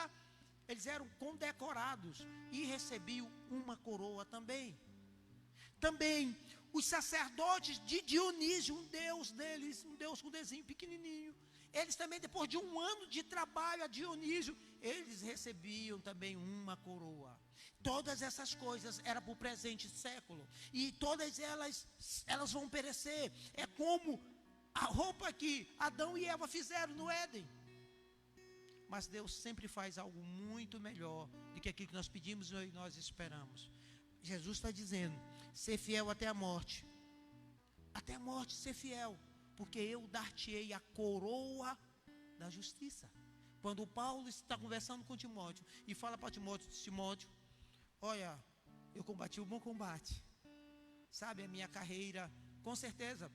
eles eram condecorados e recebiam uma coroa também. Também os sacerdotes de Dionísio, um deus deles, um deus com desenho pequenininho, eles também, depois de um ano de trabalho a Dionísio, eles recebiam também uma coroa. Todas essas coisas eram para o presente século, e todas elas vão perecer. É como a roupa que Adão e Eva fizeram no Éden. Mas Deus sempre faz algo muito melhor do que aquilo que nós pedimos e nós esperamos. Jesus está dizendo: ser fiel até a morte. Até a morte ser fiel, porque eu dar-te-ei a coroa da justiça. Quando Paulo está conversando com Timóteo e fala para Timóteo, olha, eu combati o bom combate, sabe, a minha carreira. Com certeza,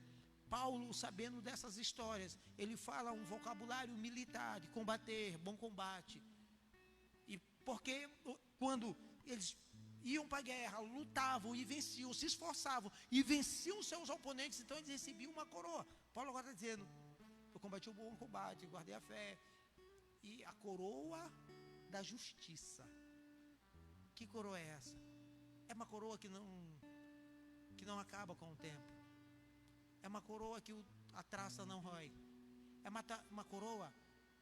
Paulo, sabendo dessas histórias, ele fala um vocabulário militar, de combater, bom combate. E porque quando eles iam para a guerra, lutavam e venciam, se esforçavam e venciam seus oponentes, então eles recebiam uma coroa. Paulo agora está dizendo: eu combati o bom combate, guardei a fé. E a coroa da justiça. Que coroa é essa? É uma coroa que não acaba com o tempo. É uma coroa que a traça não rói. É uma coroa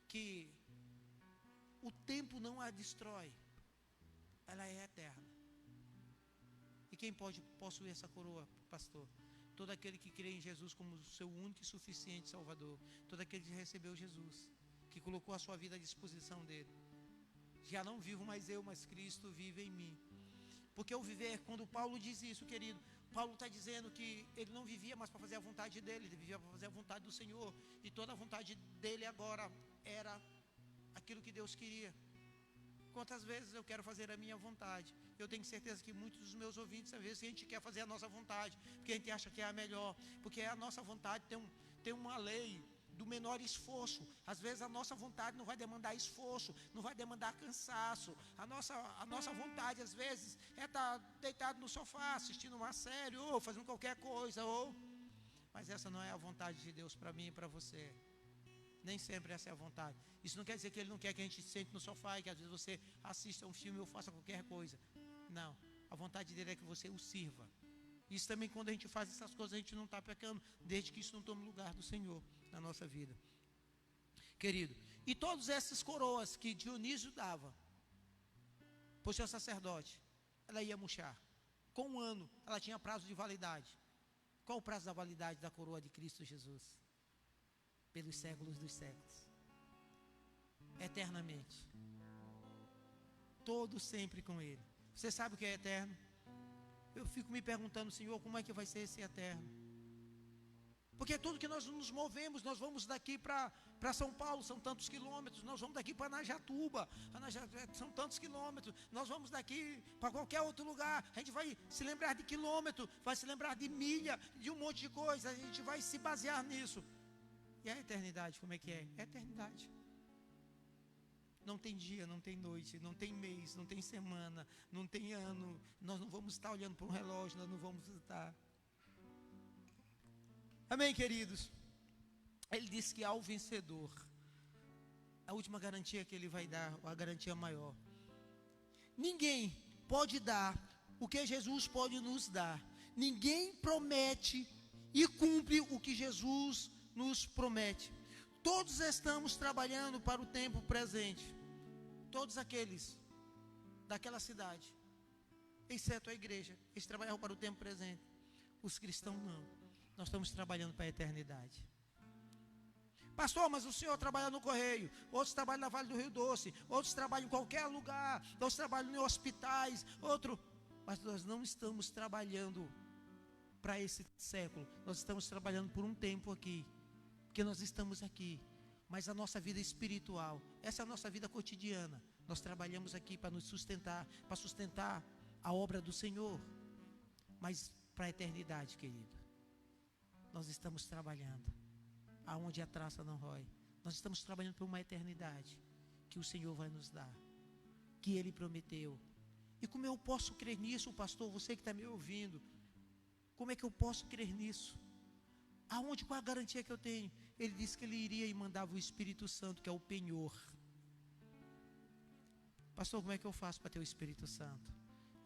que o tempo não a destrói. Ela é eterna. E quem pode possuir essa coroa, pastor? Todo aquele que crê em Jesus como seu único e suficiente Salvador. Todo aquele que recebeu Jesus, que colocou a sua vida à disposição dele. Já não vivo mais eu, mas Cristo vive em mim. Porque o viver, quando Paulo diz isso, querido, Paulo está dizendo que ele não vivia mais para fazer a vontade dele, ele vivia para fazer a vontade do Senhor. E toda a vontade dele agora era aquilo que Deus queria. Quantas vezes eu quero fazer a minha vontade? Eu tenho certeza que muitos dos meus ouvintes, às vezes, a gente quer fazer a nossa vontade, porque a gente acha que é a melhor, porque a nossa vontade tem uma lei do menor esforço. Às vezes a nossa vontade não vai demandar esforço, não vai demandar cansaço. A nossa vontade, às vezes, é estar deitado no sofá, assistindo uma série, ou fazendo qualquer coisa, mas essa não é a vontade de Deus para mim e para você. Nem sempre essa é a vontade. Isso não quer dizer que Ele não quer que a gente se sente no sofá e que às vezes você assista um filme ou faça qualquer coisa. Não, a vontade dele é que você o sirva. Isso também, quando a gente faz essas coisas, a gente não está pecando, desde que isso não tome lugar do Senhor na nossa vida. Querido, e todas essas coroas que Dionísio dava para o seu sacerdote, ela ia murchar. Com um ano, ela tinha prazo de validade. Qual o prazo da validade da coroa de Cristo Jesus? Pelos séculos dos séculos. Eternamente. Todo sempre com Ele. Você sabe o que é eterno? Eu fico me perguntando, Senhor, como é que vai ser esse eterno? Porque tudo que nós nos movemos, nós vamos daqui para São Paulo, são tantos quilômetros, nós vamos daqui para Najatuba, são tantos quilômetros, nós vamos daqui para qualquer outro lugar, a gente vai se lembrar de quilômetro, vai se lembrar de milha, de um monte de coisa, a gente vai se basear nisso. E a eternidade, como é que é? É eternidade. Não tem dia, não tem noite, não tem mês, não tem semana, não tem ano. Nós não vamos estar olhando para um relógio, nós não vamos estar. Amém, queridos? Ele disse que ao vencedor, a última garantia que ele vai dar, a garantia maior. Ninguém pode dar o que Jesus pode nos dar. Ninguém promete e cumpre o que Jesus nos promete. Todos estamos trabalhando para o tempo presente. Todos aqueles daquela cidade, exceto a igreja, eles trabalhavam para o tempo presente. Os cristãos não. Nós estamos trabalhando para a eternidade. Pastor, mas o senhor trabalha no Correio, outros trabalham na Vale do Rio Doce, outros trabalham em qualquer lugar, outros trabalham em hospitais, mas nós não estamos trabalhando para esse século. Nós estamos trabalhando por um tempo aqui. Porque nós estamos aqui, mas a nossa vida espiritual, essa é a nossa vida cotidiana. Nós trabalhamos aqui para nos sustentar, para sustentar a obra do Senhor. Mas para a eternidade, querido, nós estamos trabalhando aonde a traça não rói. Nós estamos trabalhando por uma eternidade que o Senhor vai nos dar, que Ele prometeu. E como eu posso crer nisso, pastor, você que está me ouvindo, como é que eu posso crer nisso? Qual a garantia que eu tenho? Ele disse que Ele iria e mandava o Espírito Santo, que é o penhor. Pastor, como é que eu faço para ter o Espírito Santo?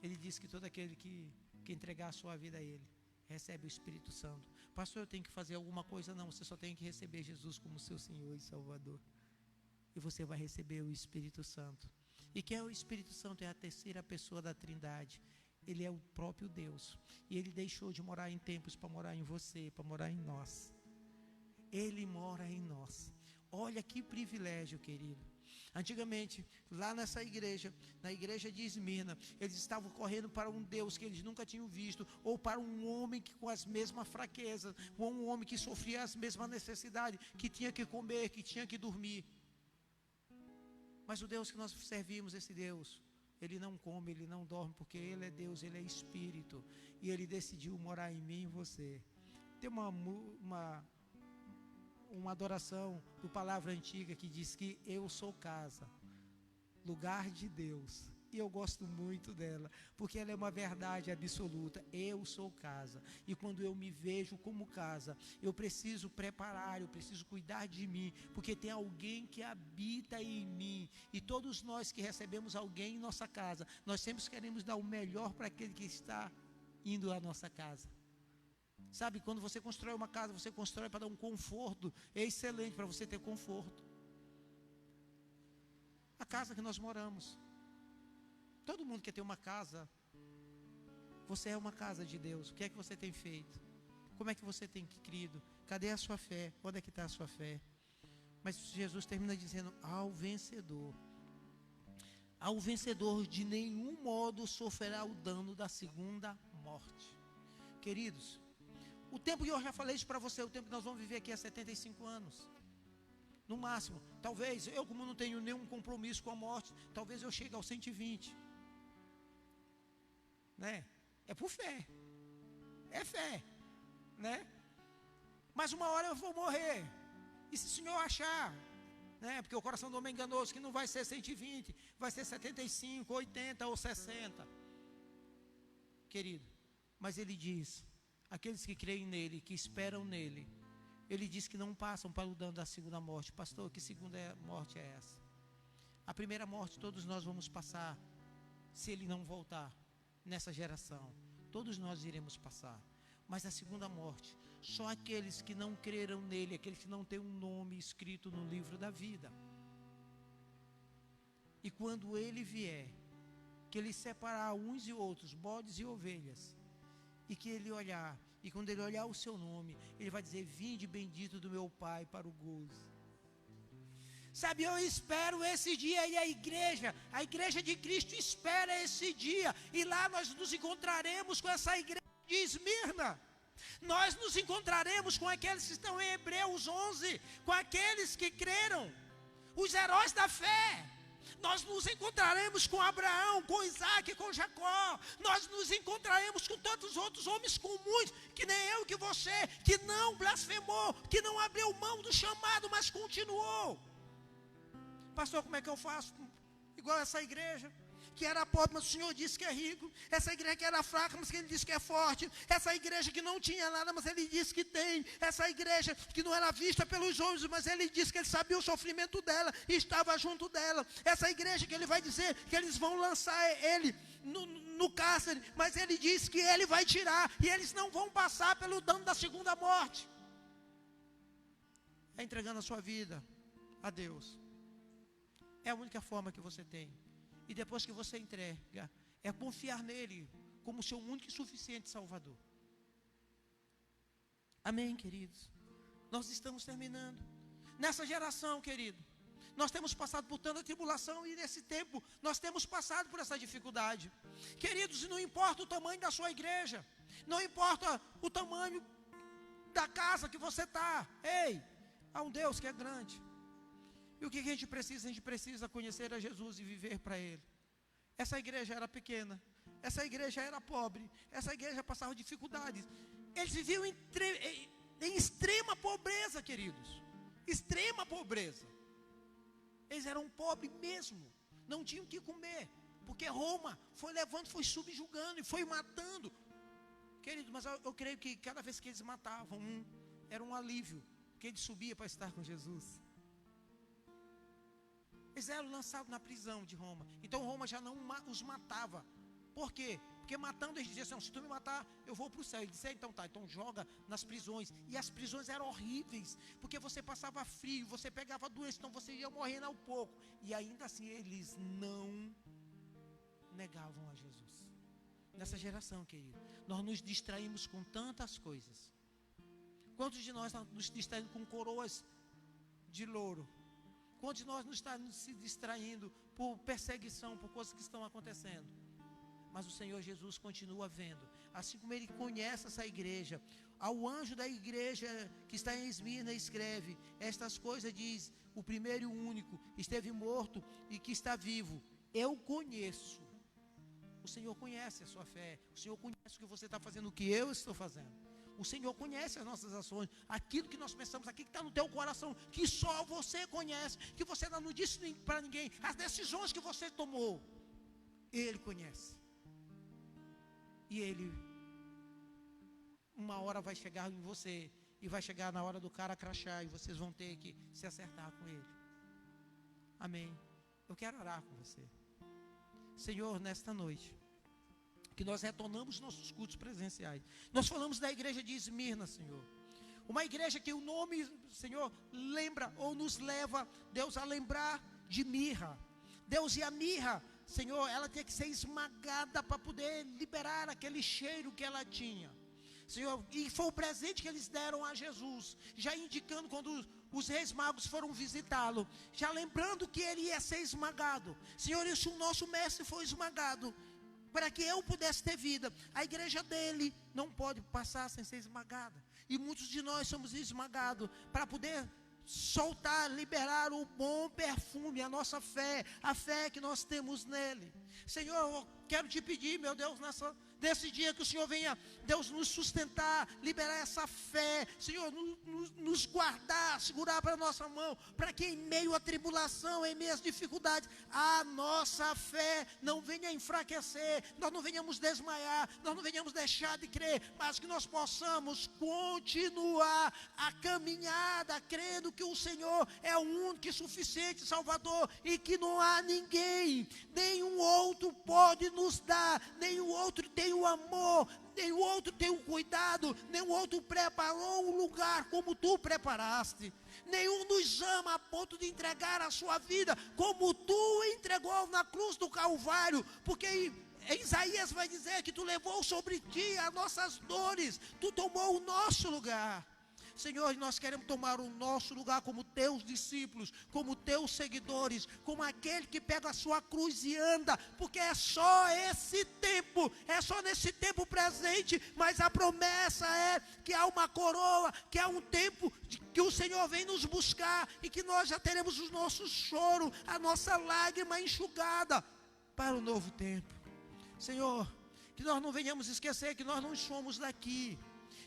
Ele disse que todo aquele que entregar a sua vida a Ele, recebe o Espírito Santo. Pastor, eu tenho que fazer alguma coisa? Não, você só tem que receber Jesus como seu Senhor e Salvador. e você vai receber o Espírito Santo. E quem é o Espírito Santo? É a terceira pessoa da Trindade. Ele é o próprio Deus. E Ele deixou de morar em templos para morar em você, para morar em nós. Ele mora em nós. Olha que privilégio, querido. Antigamente, lá nessa igreja, na igreja de Esmirna, eles estavam correndo para um Deus que eles nunca tinham visto, ou para um homem que com as mesmas fraquezas, ou um homem que sofria as mesmas necessidades, que tinha que comer, que tinha que dormir. Mas o Deus que nós servimos, esse Deus, Ele não come, Ele não dorme, porque Ele é Deus, Ele é Espírito, e Ele decidiu morar em mim e em você. Tem uma adoração do Palavra Antiga que diz que eu sou casa, lugar de Deus. E eu gosto muito dela, porque ela é uma verdade absoluta. Eu sou casa. E quando eu me vejo como casa, eu preciso preparar, eu preciso cuidar de mim, porque tem alguém que habita em mim. E todos nós que recebemos alguém em nossa casa, nós sempre queremos dar o melhor para aquele que está indo à nossa casa. Sabe, quando você constrói uma casa, você constrói para dar um conforto excelente, para você ter conforto. A casa que nós moramos. Todo mundo quer ter uma casa. Você é uma casa de Deus. O que é que você tem feito? Como é que você tem crido? Cadê a sua fé? Onde é que está a sua fé? Mas Jesus termina dizendo: ao vencedor de nenhum modo sofrerá o dano da segunda morte. Queridos, o tempo que eu já falei isso para você, o tempo que nós vamos viver aqui é 75 anos. No máximo. Talvez, eu como não tenho nenhum compromisso com a morte, talvez eu chegue aos 120. Né? É por fé. É fé. Né? Mas uma hora eu vou morrer. E se o Senhor achar, né? Porque o coração do homem é enganoso, que não vai ser 120, vai ser 75, 80 ou 60. Querido, mas Ele diz, aqueles que creem nele, que esperam nele, Ele diz que não passam para o dano da segunda morte. Pastor, que segunda morte é essa? A primeira morte todos nós vamos passar, se Ele não voltar nessa geração. Todos nós iremos passar. Mas a segunda morte, só aqueles que não creram nele, aqueles que não têm um nome escrito no livro da vida. E quando Ele vier, que Ele separar uns e outros, bodes e ovelhas, e que Ele olhar, e quando Ele olhar o seu nome, Ele vai dizer: vinde bendito do meu Pai para o gozo. Sabe, eu espero esse dia, e a igreja de Cristo espera esse dia, e lá nós nos encontraremos com essa igreja de Esmirna. Nós nos encontraremos com aqueles que estão em Hebreus 11, com aqueles que creram, os heróis da fé. Nós nos encontraremos com Abraão, com Isaac, com Jacó. Nós nos encontraremos com tantos outros homens comuns, que nem eu, que você, que não blasfemou, que não abriu mão do chamado, mas continuou. Pastor, como é que eu faço? Igual essa igreja, que era pobre, mas o Senhor disse que é rico. Essa igreja que era fraca, mas que Ele disse que é forte. Essa igreja que não tinha nada, mas Ele disse que tem. Essa igreja que não era vista pelos homens, mas Ele disse que Ele sabia o sofrimento dela e estava junto dela. Essa igreja que Ele vai dizer que eles vão lançar Ele no cárcere, mas Ele disse que Ele vai tirar, e eles não vão passar pelo dano da segunda morte. É entregando a sua vida a Deus. É a única forma que você tem. E depois que você entrega, é confiar nele como seu único e suficiente Salvador. Amém, queridos? Nós estamos terminando. Nessa geração, querido, nós temos passado por tanta tribulação, e nesse tempo nós temos passado por essa dificuldade. Queridos, não importa o tamanho da sua igreja, não importa o tamanho da casa que você está. Ei, há um Deus que é grande. E o que a gente precisa? A gente precisa conhecer a Jesus e viver para Ele. Essa igreja era pequena, essa igreja era pobre, essa igreja passava dificuldades. Eles viviam em extrema pobreza, queridos. Extrema pobreza. Eles eram pobres mesmo, não tinham o que comer, porque Roma foi levando, foi subjugando e foi matando. Querido, mas eu creio que cada vez que eles matavam era um alívio, porque ele subia para estar com Jesus. Eles eram lançados na prisão de Roma. Então Roma já não os matava. Por quê? Porque Porque matando, eles diziam assim, se tu me matar, eu vou para o céu. Ele disse, então tá, então joga nas prisões. E as prisões eram horríveis, porque você passava frio, você pegava doença, então você ia morrendo ao pouco. E ainda assim, eles não negavam a Jesus. Nessa geração, querido, nós nos distraímos com tantas coisas. Quantos de nós nos distraímos com coroas de louro? Quantos de nós nos estamos se distraindo por perseguição, por coisas que estão acontecendo? Mas o Senhor Jesus continua vendo, assim como Ele conhece essa igreja. Ao anjo da igreja que está em Esmirna escreve, estas coisas diz, o primeiro e o único, esteve morto e que está vivo. Eu conheço. O Senhor conhece a sua fé, o Senhor conhece o que você está fazendo, o que eu estou fazendo. O Senhor conhece as nossas ações, aquilo que nós pensamos aqui que está no teu coração, que só você conhece, que você ainda não disse para ninguém, as decisões que você tomou, Ele conhece. E Ele, uma hora vai chegar em você, e vai chegar na hora do cara crachar, e vocês vão ter que se acertar com Ele. Amém. Eu quero orar com você. Senhor, nesta noite, que nós retornamos nossos cultos presenciais. Nós falamos da igreja de Esmirna, Senhor. Uma igreja que o nome, Senhor, lembra ou nos leva, Deus, a lembrar de mirra. Deus, e a mirra, Senhor, ela tinha que ser esmagada para poder liberar aquele cheiro que ela tinha. Senhor, e foi o presente que eles deram a Jesus, já indicando quando os reis magos foram visitá-lo, já lembrando que ele ia ser esmagado. Senhor, e se o nosso mestre foi esmagado, para que eu pudesse ter vida, a igreja dele não pode passar sem ser esmagada. E muitos de nós somos esmagados para poder soltar, liberar o bom perfume, a nossa fé, a fé que nós temos nele. Senhor, eu quero te pedir, meu Deus, nesse dia que o Senhor venha, Deus, nos sustentar, liberar essa fé, Senhor, nos guardar, segurar para a nossa mão, para que em meio à tribulação, em meio às dificuldades, a nossa fé não venha enfraquecer, nós não venhamos desmaiar, nós não venhamos deixar de crer, mas que nós possamos continuar a caminhada, crendo que o Senhor é o único e suficiente Salvador, e que não há ninguém, nenhum outro pode nos dar, nenhum outro tem o amor, nenhum outro tem o cuidado, nenhum outro preparou um lugar como tu preparaste. Nenhum nos ama a ponto de entregar a sua vida como tu entregou na cruz do Calvário, porque Isaías vai dizer que tu levou sobre ti as nossas dores, tu tomou o nosso lugar. Senhor, nós queremos tomar o nosso lugar como teus discípulos, como teus seguidores, como aquele que pega a sua cruz e anda, porque é só esse tempo, é só nesse tempo presente, mas a promessa é que há uma coroa, que há um tempo que o Senhor vem nos buscar e que nós já teremos o nosso choro, a nossa lágrima enxugada para o novo tempo. Senhor, que nós não venhamos esquecer que nós não somos daqui,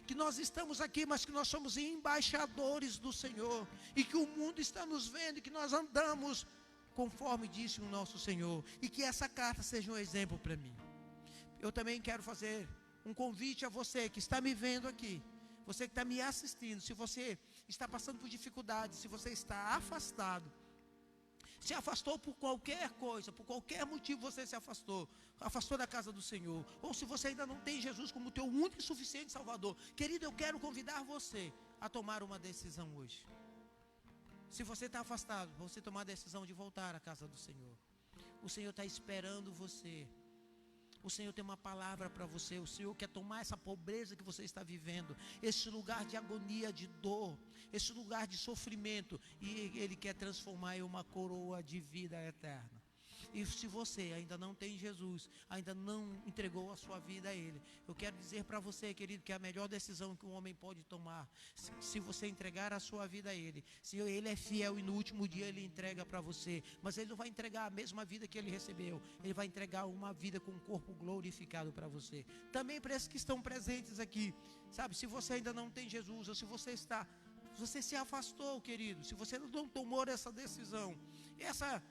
que nós estamos aqui, mas que nós somos embaixadores do Senhor, e que o mundo está nos vendo, e que nós andamos conforme disse o nosso Senhor, e que essa carta seja um exemplo para mim. Eu também quero fazer um convite a você que está me vendo aqui, você que está me assistindo, se você está passando por dificuldades, se você está afastado, se afastou por qualquer coisa, por qualquer motivo você se afastou da casa do Senhor, ou se você ainda não tem Jesus como teu único e suficiente Salvador, querido, eu quero convidar você a tomar uma decisão hoje. Se você está afastado, você tomar a decisão de voltar à casa do Senhor. O Senhor está esperando você. O Senhor tem uma palavra para você. O Senhor quer tomar essa pobreza que você está vivendo, esse lugar de agonia, de dor, esse lugar de sofrimento, e Ele quer transformar em uma coroa de vida eterna. E se você ainda não tem Jesus, ainda não entregou a sua vida a Ele, eu quero dizer para você, querido, que é a melhor decisão que um homem pode tomar, se você entregar a sua vida a Ele. Se Ele é fiel e no último dia Ele entrega para você, mas Ele não vai entregar a mesma vida que Ele recebeu, Ele vai entregar uma vida com um corpo glorificado para você. Também para esses que estão presentes aqui, sabe, se você ainda não tem Jesus, ou se você se afastou, querido, se você não tomou essa decisão, essa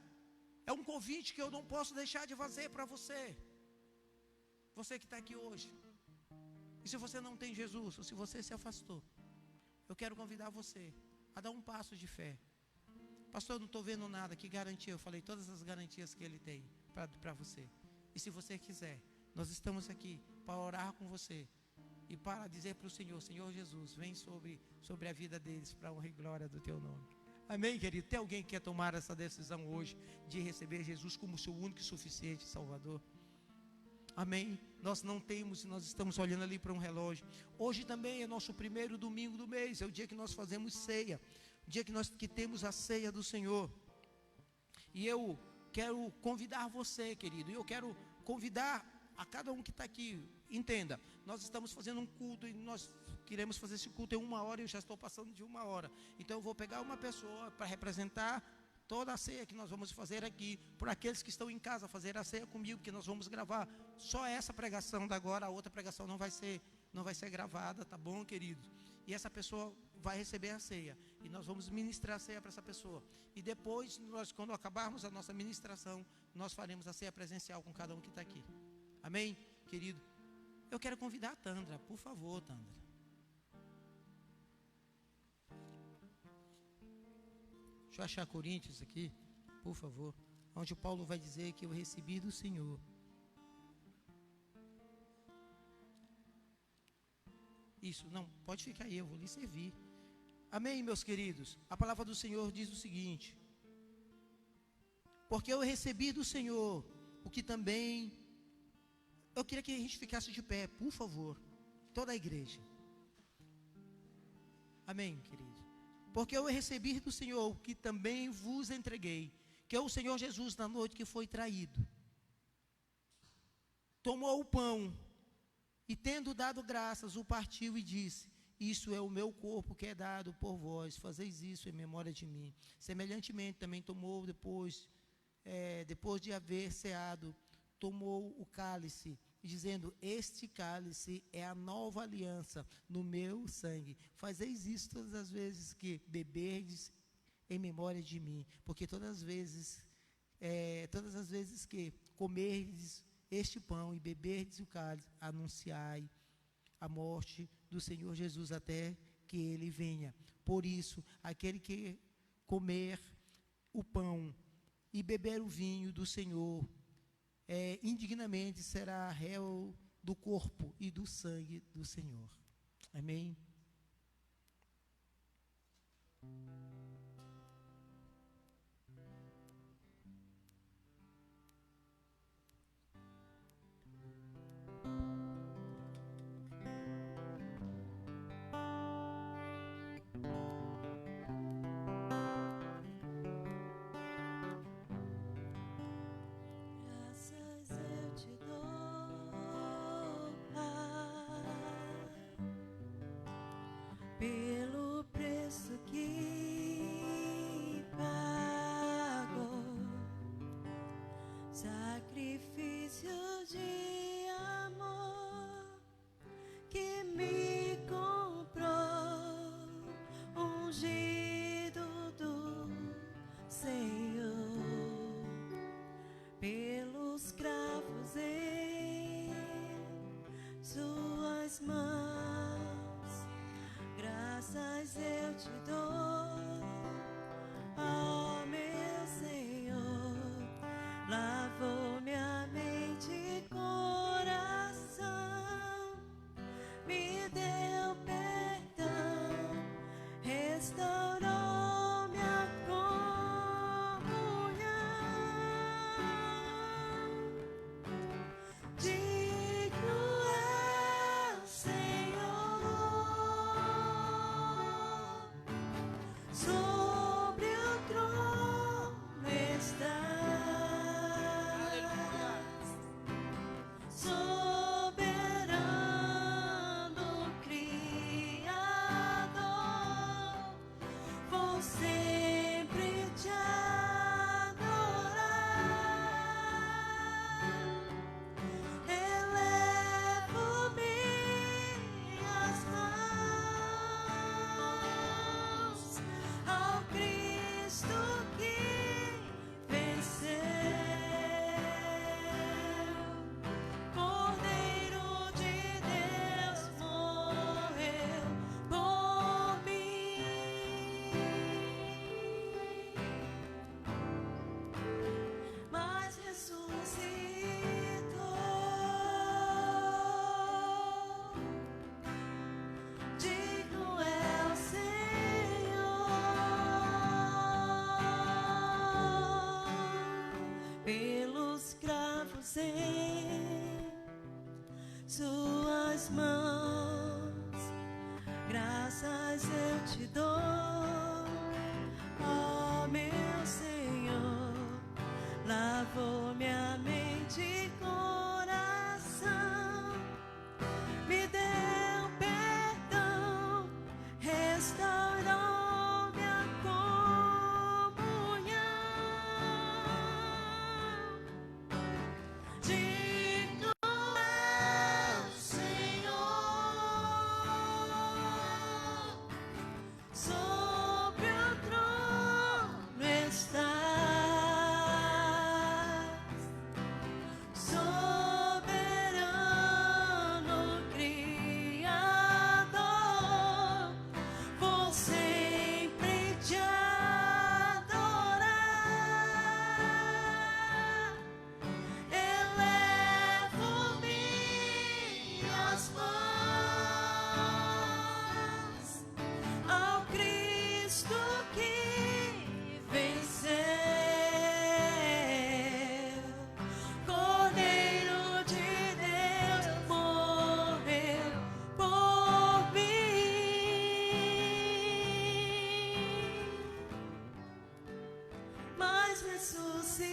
é um convite que eu não posso deixar de fazer para você. Você que está aqui hoje. E se você não tem Jesus, ou se você se afastou, eu quero convidar você a dar um passo de fé. Pastor, eu não estou vendo nada, que garantia? Eu falei todas as garantias que Ele tem para você. E se você quiser, Nós estamos aqui para orar com você e para dizer para o Senhor: Senhor Jesus, vem sobre a vida deles, para a honra e glória do teu nome. Amém, querido? Tem alguém que quer tomar essa decisão hoje de receber Jesus como seu único e suficiente Salvador? Amém? Nós não temos, nós estamos olhando ali para um relógio. Hoje também é nosso primeiro domingo do mês, é o dia que nós fazemos ceia, o dia que temos a ceia do Senhor. E eu quero convidar você, querido, e eu quero convidar a cada um que está aqui. Entenda, nós estamos fazendo um culto e nós queremos fazer esse culto em 1 hora e eu já estou passando de 1 hora. Então eu vou pegar uma pessoa para representar toda a ceia que nós vamos fazer aqui, por aqueles que estão em casa, fazer a ceia comigo, que nós vamos gravar só essa pregação da agora, a outra pregação não vai ser gravada, tá bom, queridos? E essa pessoa vai receber a ceia, e nós vamos ministrar a ceia para essa pessoa, e depois, quando acabarmos a nossa ministração, nós faremos a ceia presencial com cada um que está aqui. Amém, querido? Eu quero convidar a Tandra, por favor, Tandra. Deixa eu achar Coríntios aqui, por favor, onde o Paulo vai dizer que eu recebi do Senhor. Isso, não, pode ficar aí, eu vou lhe servir. Amém, meus queridos? A palavra do Senhor diz o seguinte: porque eu recebi do Senhor o que também... Eu queria que a gente ficasse de pé, por favor, toda a igreja. Amém, querido? Porque eu recebi do Senhor o que também vos entreguei, que é o Senhor Jesus, na noite que foi traído, tomou o pão e, tendo dado graças, o partiu e disse: isso é o meu corpo que é dado por vós, fazeis isso em memória de mim. Semelhantemente também tomou depois de haver ceado, tomou o cálice, dizendo: este cálice é a nova aliança no meu sangue. Fazeis isso todas as vezes que beberdes em memória de mim, porque todas as vezes que comerdes este pão e beberdes o cálice, anunciai a morte do Senhor Jesus até que ele venha. Por isso, aquele que comer o pão e beber o vinho do Senhor indignamente será réu do corpo e do sangue do Senhor. Amém? Pelo preço que pagou, sacrifício de amor que me comprou, ungido do Senhor, pelos cravos em suas mãos. Graças eu te dou, ó meu Senhor, lavou minha mente e coração, me deu perdão, restaurou minha comunhão. Digno é o Senhor, em suas mãos, graças eu te dou, ó meu Senhor, lavou minha mente e coração, me deu perdão, restaurou minha comunhão. Digno é o Senhor, sobre o trono estás, soberano Criador, vou sempre te adorar. Elevo minhas mãos ao Cristo que venceu, Cordeiro de Deus morreu por mim, mas ressuscitou.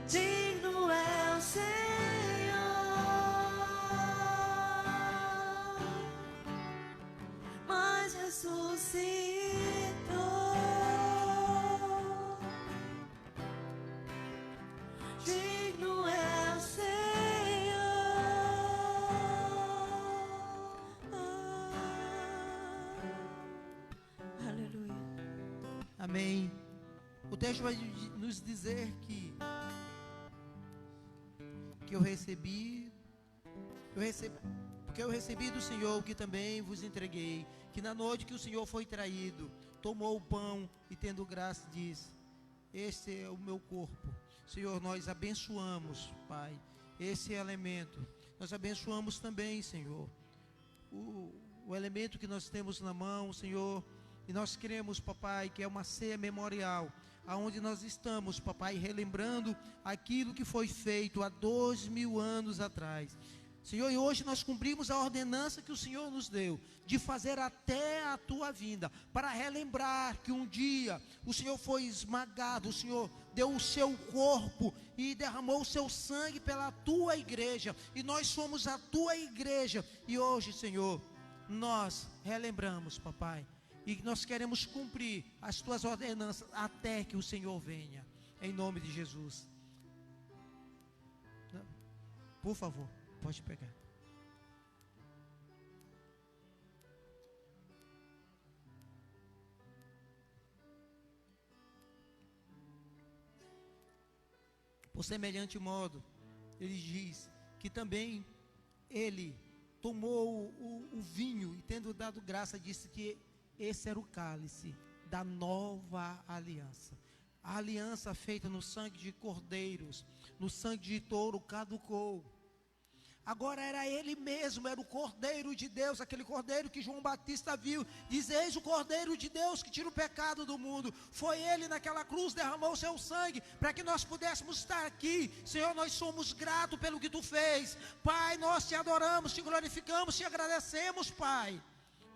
Digno é o Senhor, mas ressuscitou. Digno é o Senhor. Aleluia. Amém. O texto vai nos dizer que eu recebi, porque eu recebi do Senhor o que também vos entreguei, que na noite que o Senhor foi traído, tomou o pão e tendo graça disse: este é o meu corpo. Senhor, nós abençoamos, Pai, esse elemento. Nós abençoamos também, Senhor, o elemento que nós temos na mão, Senhor. E nós queremos, papai, que é uma ceia memorial, aonde nós estamos, papai, relembrando aquilo que foi feito há 2000 anos atrás. Senhor, e hoje nós cumprimos a ordenança que o Senhor nos deu, de fazer até a tua vinda, para relembrar que um dia o Senhor foi esmagado, o Senhor deu o seu corpo e derramou o seu sangue pela tua igreja, e nós somos a tua igreja, e hoje, Senhor, nós relembramos, papai, e nós queremos cumprir as tuas ordenanças até que o Senhor venha, em nome de Jesus. Por favor, pode pegar. Por semelhante modo, ele diz que também ele tomou o vinho e tendo dado graça, disse que esse era o cálice da nova aliança. A aliança feita no sangue de cordeiros, no sangue de touro, caducou. Agora era ele mesmo, era o Cordeiro de Deus, aquele Cordeiro que João Batista viu. Diz: eis o Cordeiro de Deus que tira o pecado do mundo. Foi ele naquela cruz, derramou o seu sangue, para que nós pudéssemos estar aqui. Senhor, nós somos gratos pelo que tu fez. Pai, nós te adoramos, te glorificamos, te agradecemos, Pai.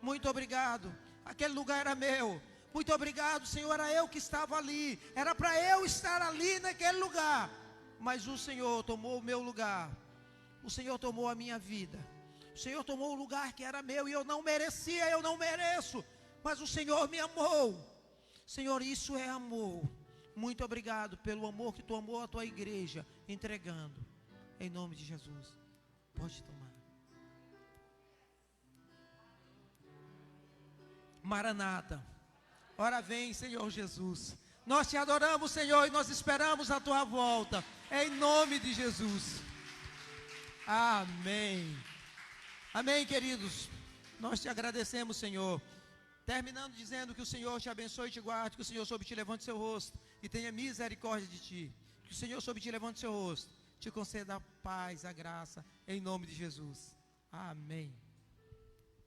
Muito obrigado. Aquele lugar era meu. Muito obrigado, Senhor, era eu que estava ali. Era para eu estar ali naquele lugar. Mas o Senhor tomou o meu lugar. O Senhor tomou a minha vida. O Senhor tomou o lugar que era meu. E eu não merecia, eu não mereço. Mas o Senhor me amou. Senhor, isso é amor. Muito obrigado pelo amor que tu amou a tua igreja, entregando. Em nome de Jesus. Pode tomar. Maranata. Ora vem, Senhor Jesus. Nós te adoramos, Senhor, e nós esperamos a tua volta. Em nome de Jesus. Amém. Amém, queridos. Nós te agradecemos, Senhor. Terminando dizendo que o Senhor te abençoe e te guarde, que o Senhor sobre ti levante seu rosto e tenha misericórdia de ti. Que o Senhor sobre ti levante seu rosto, te conceda a paz, a graça, em nome de Jesus. Amém.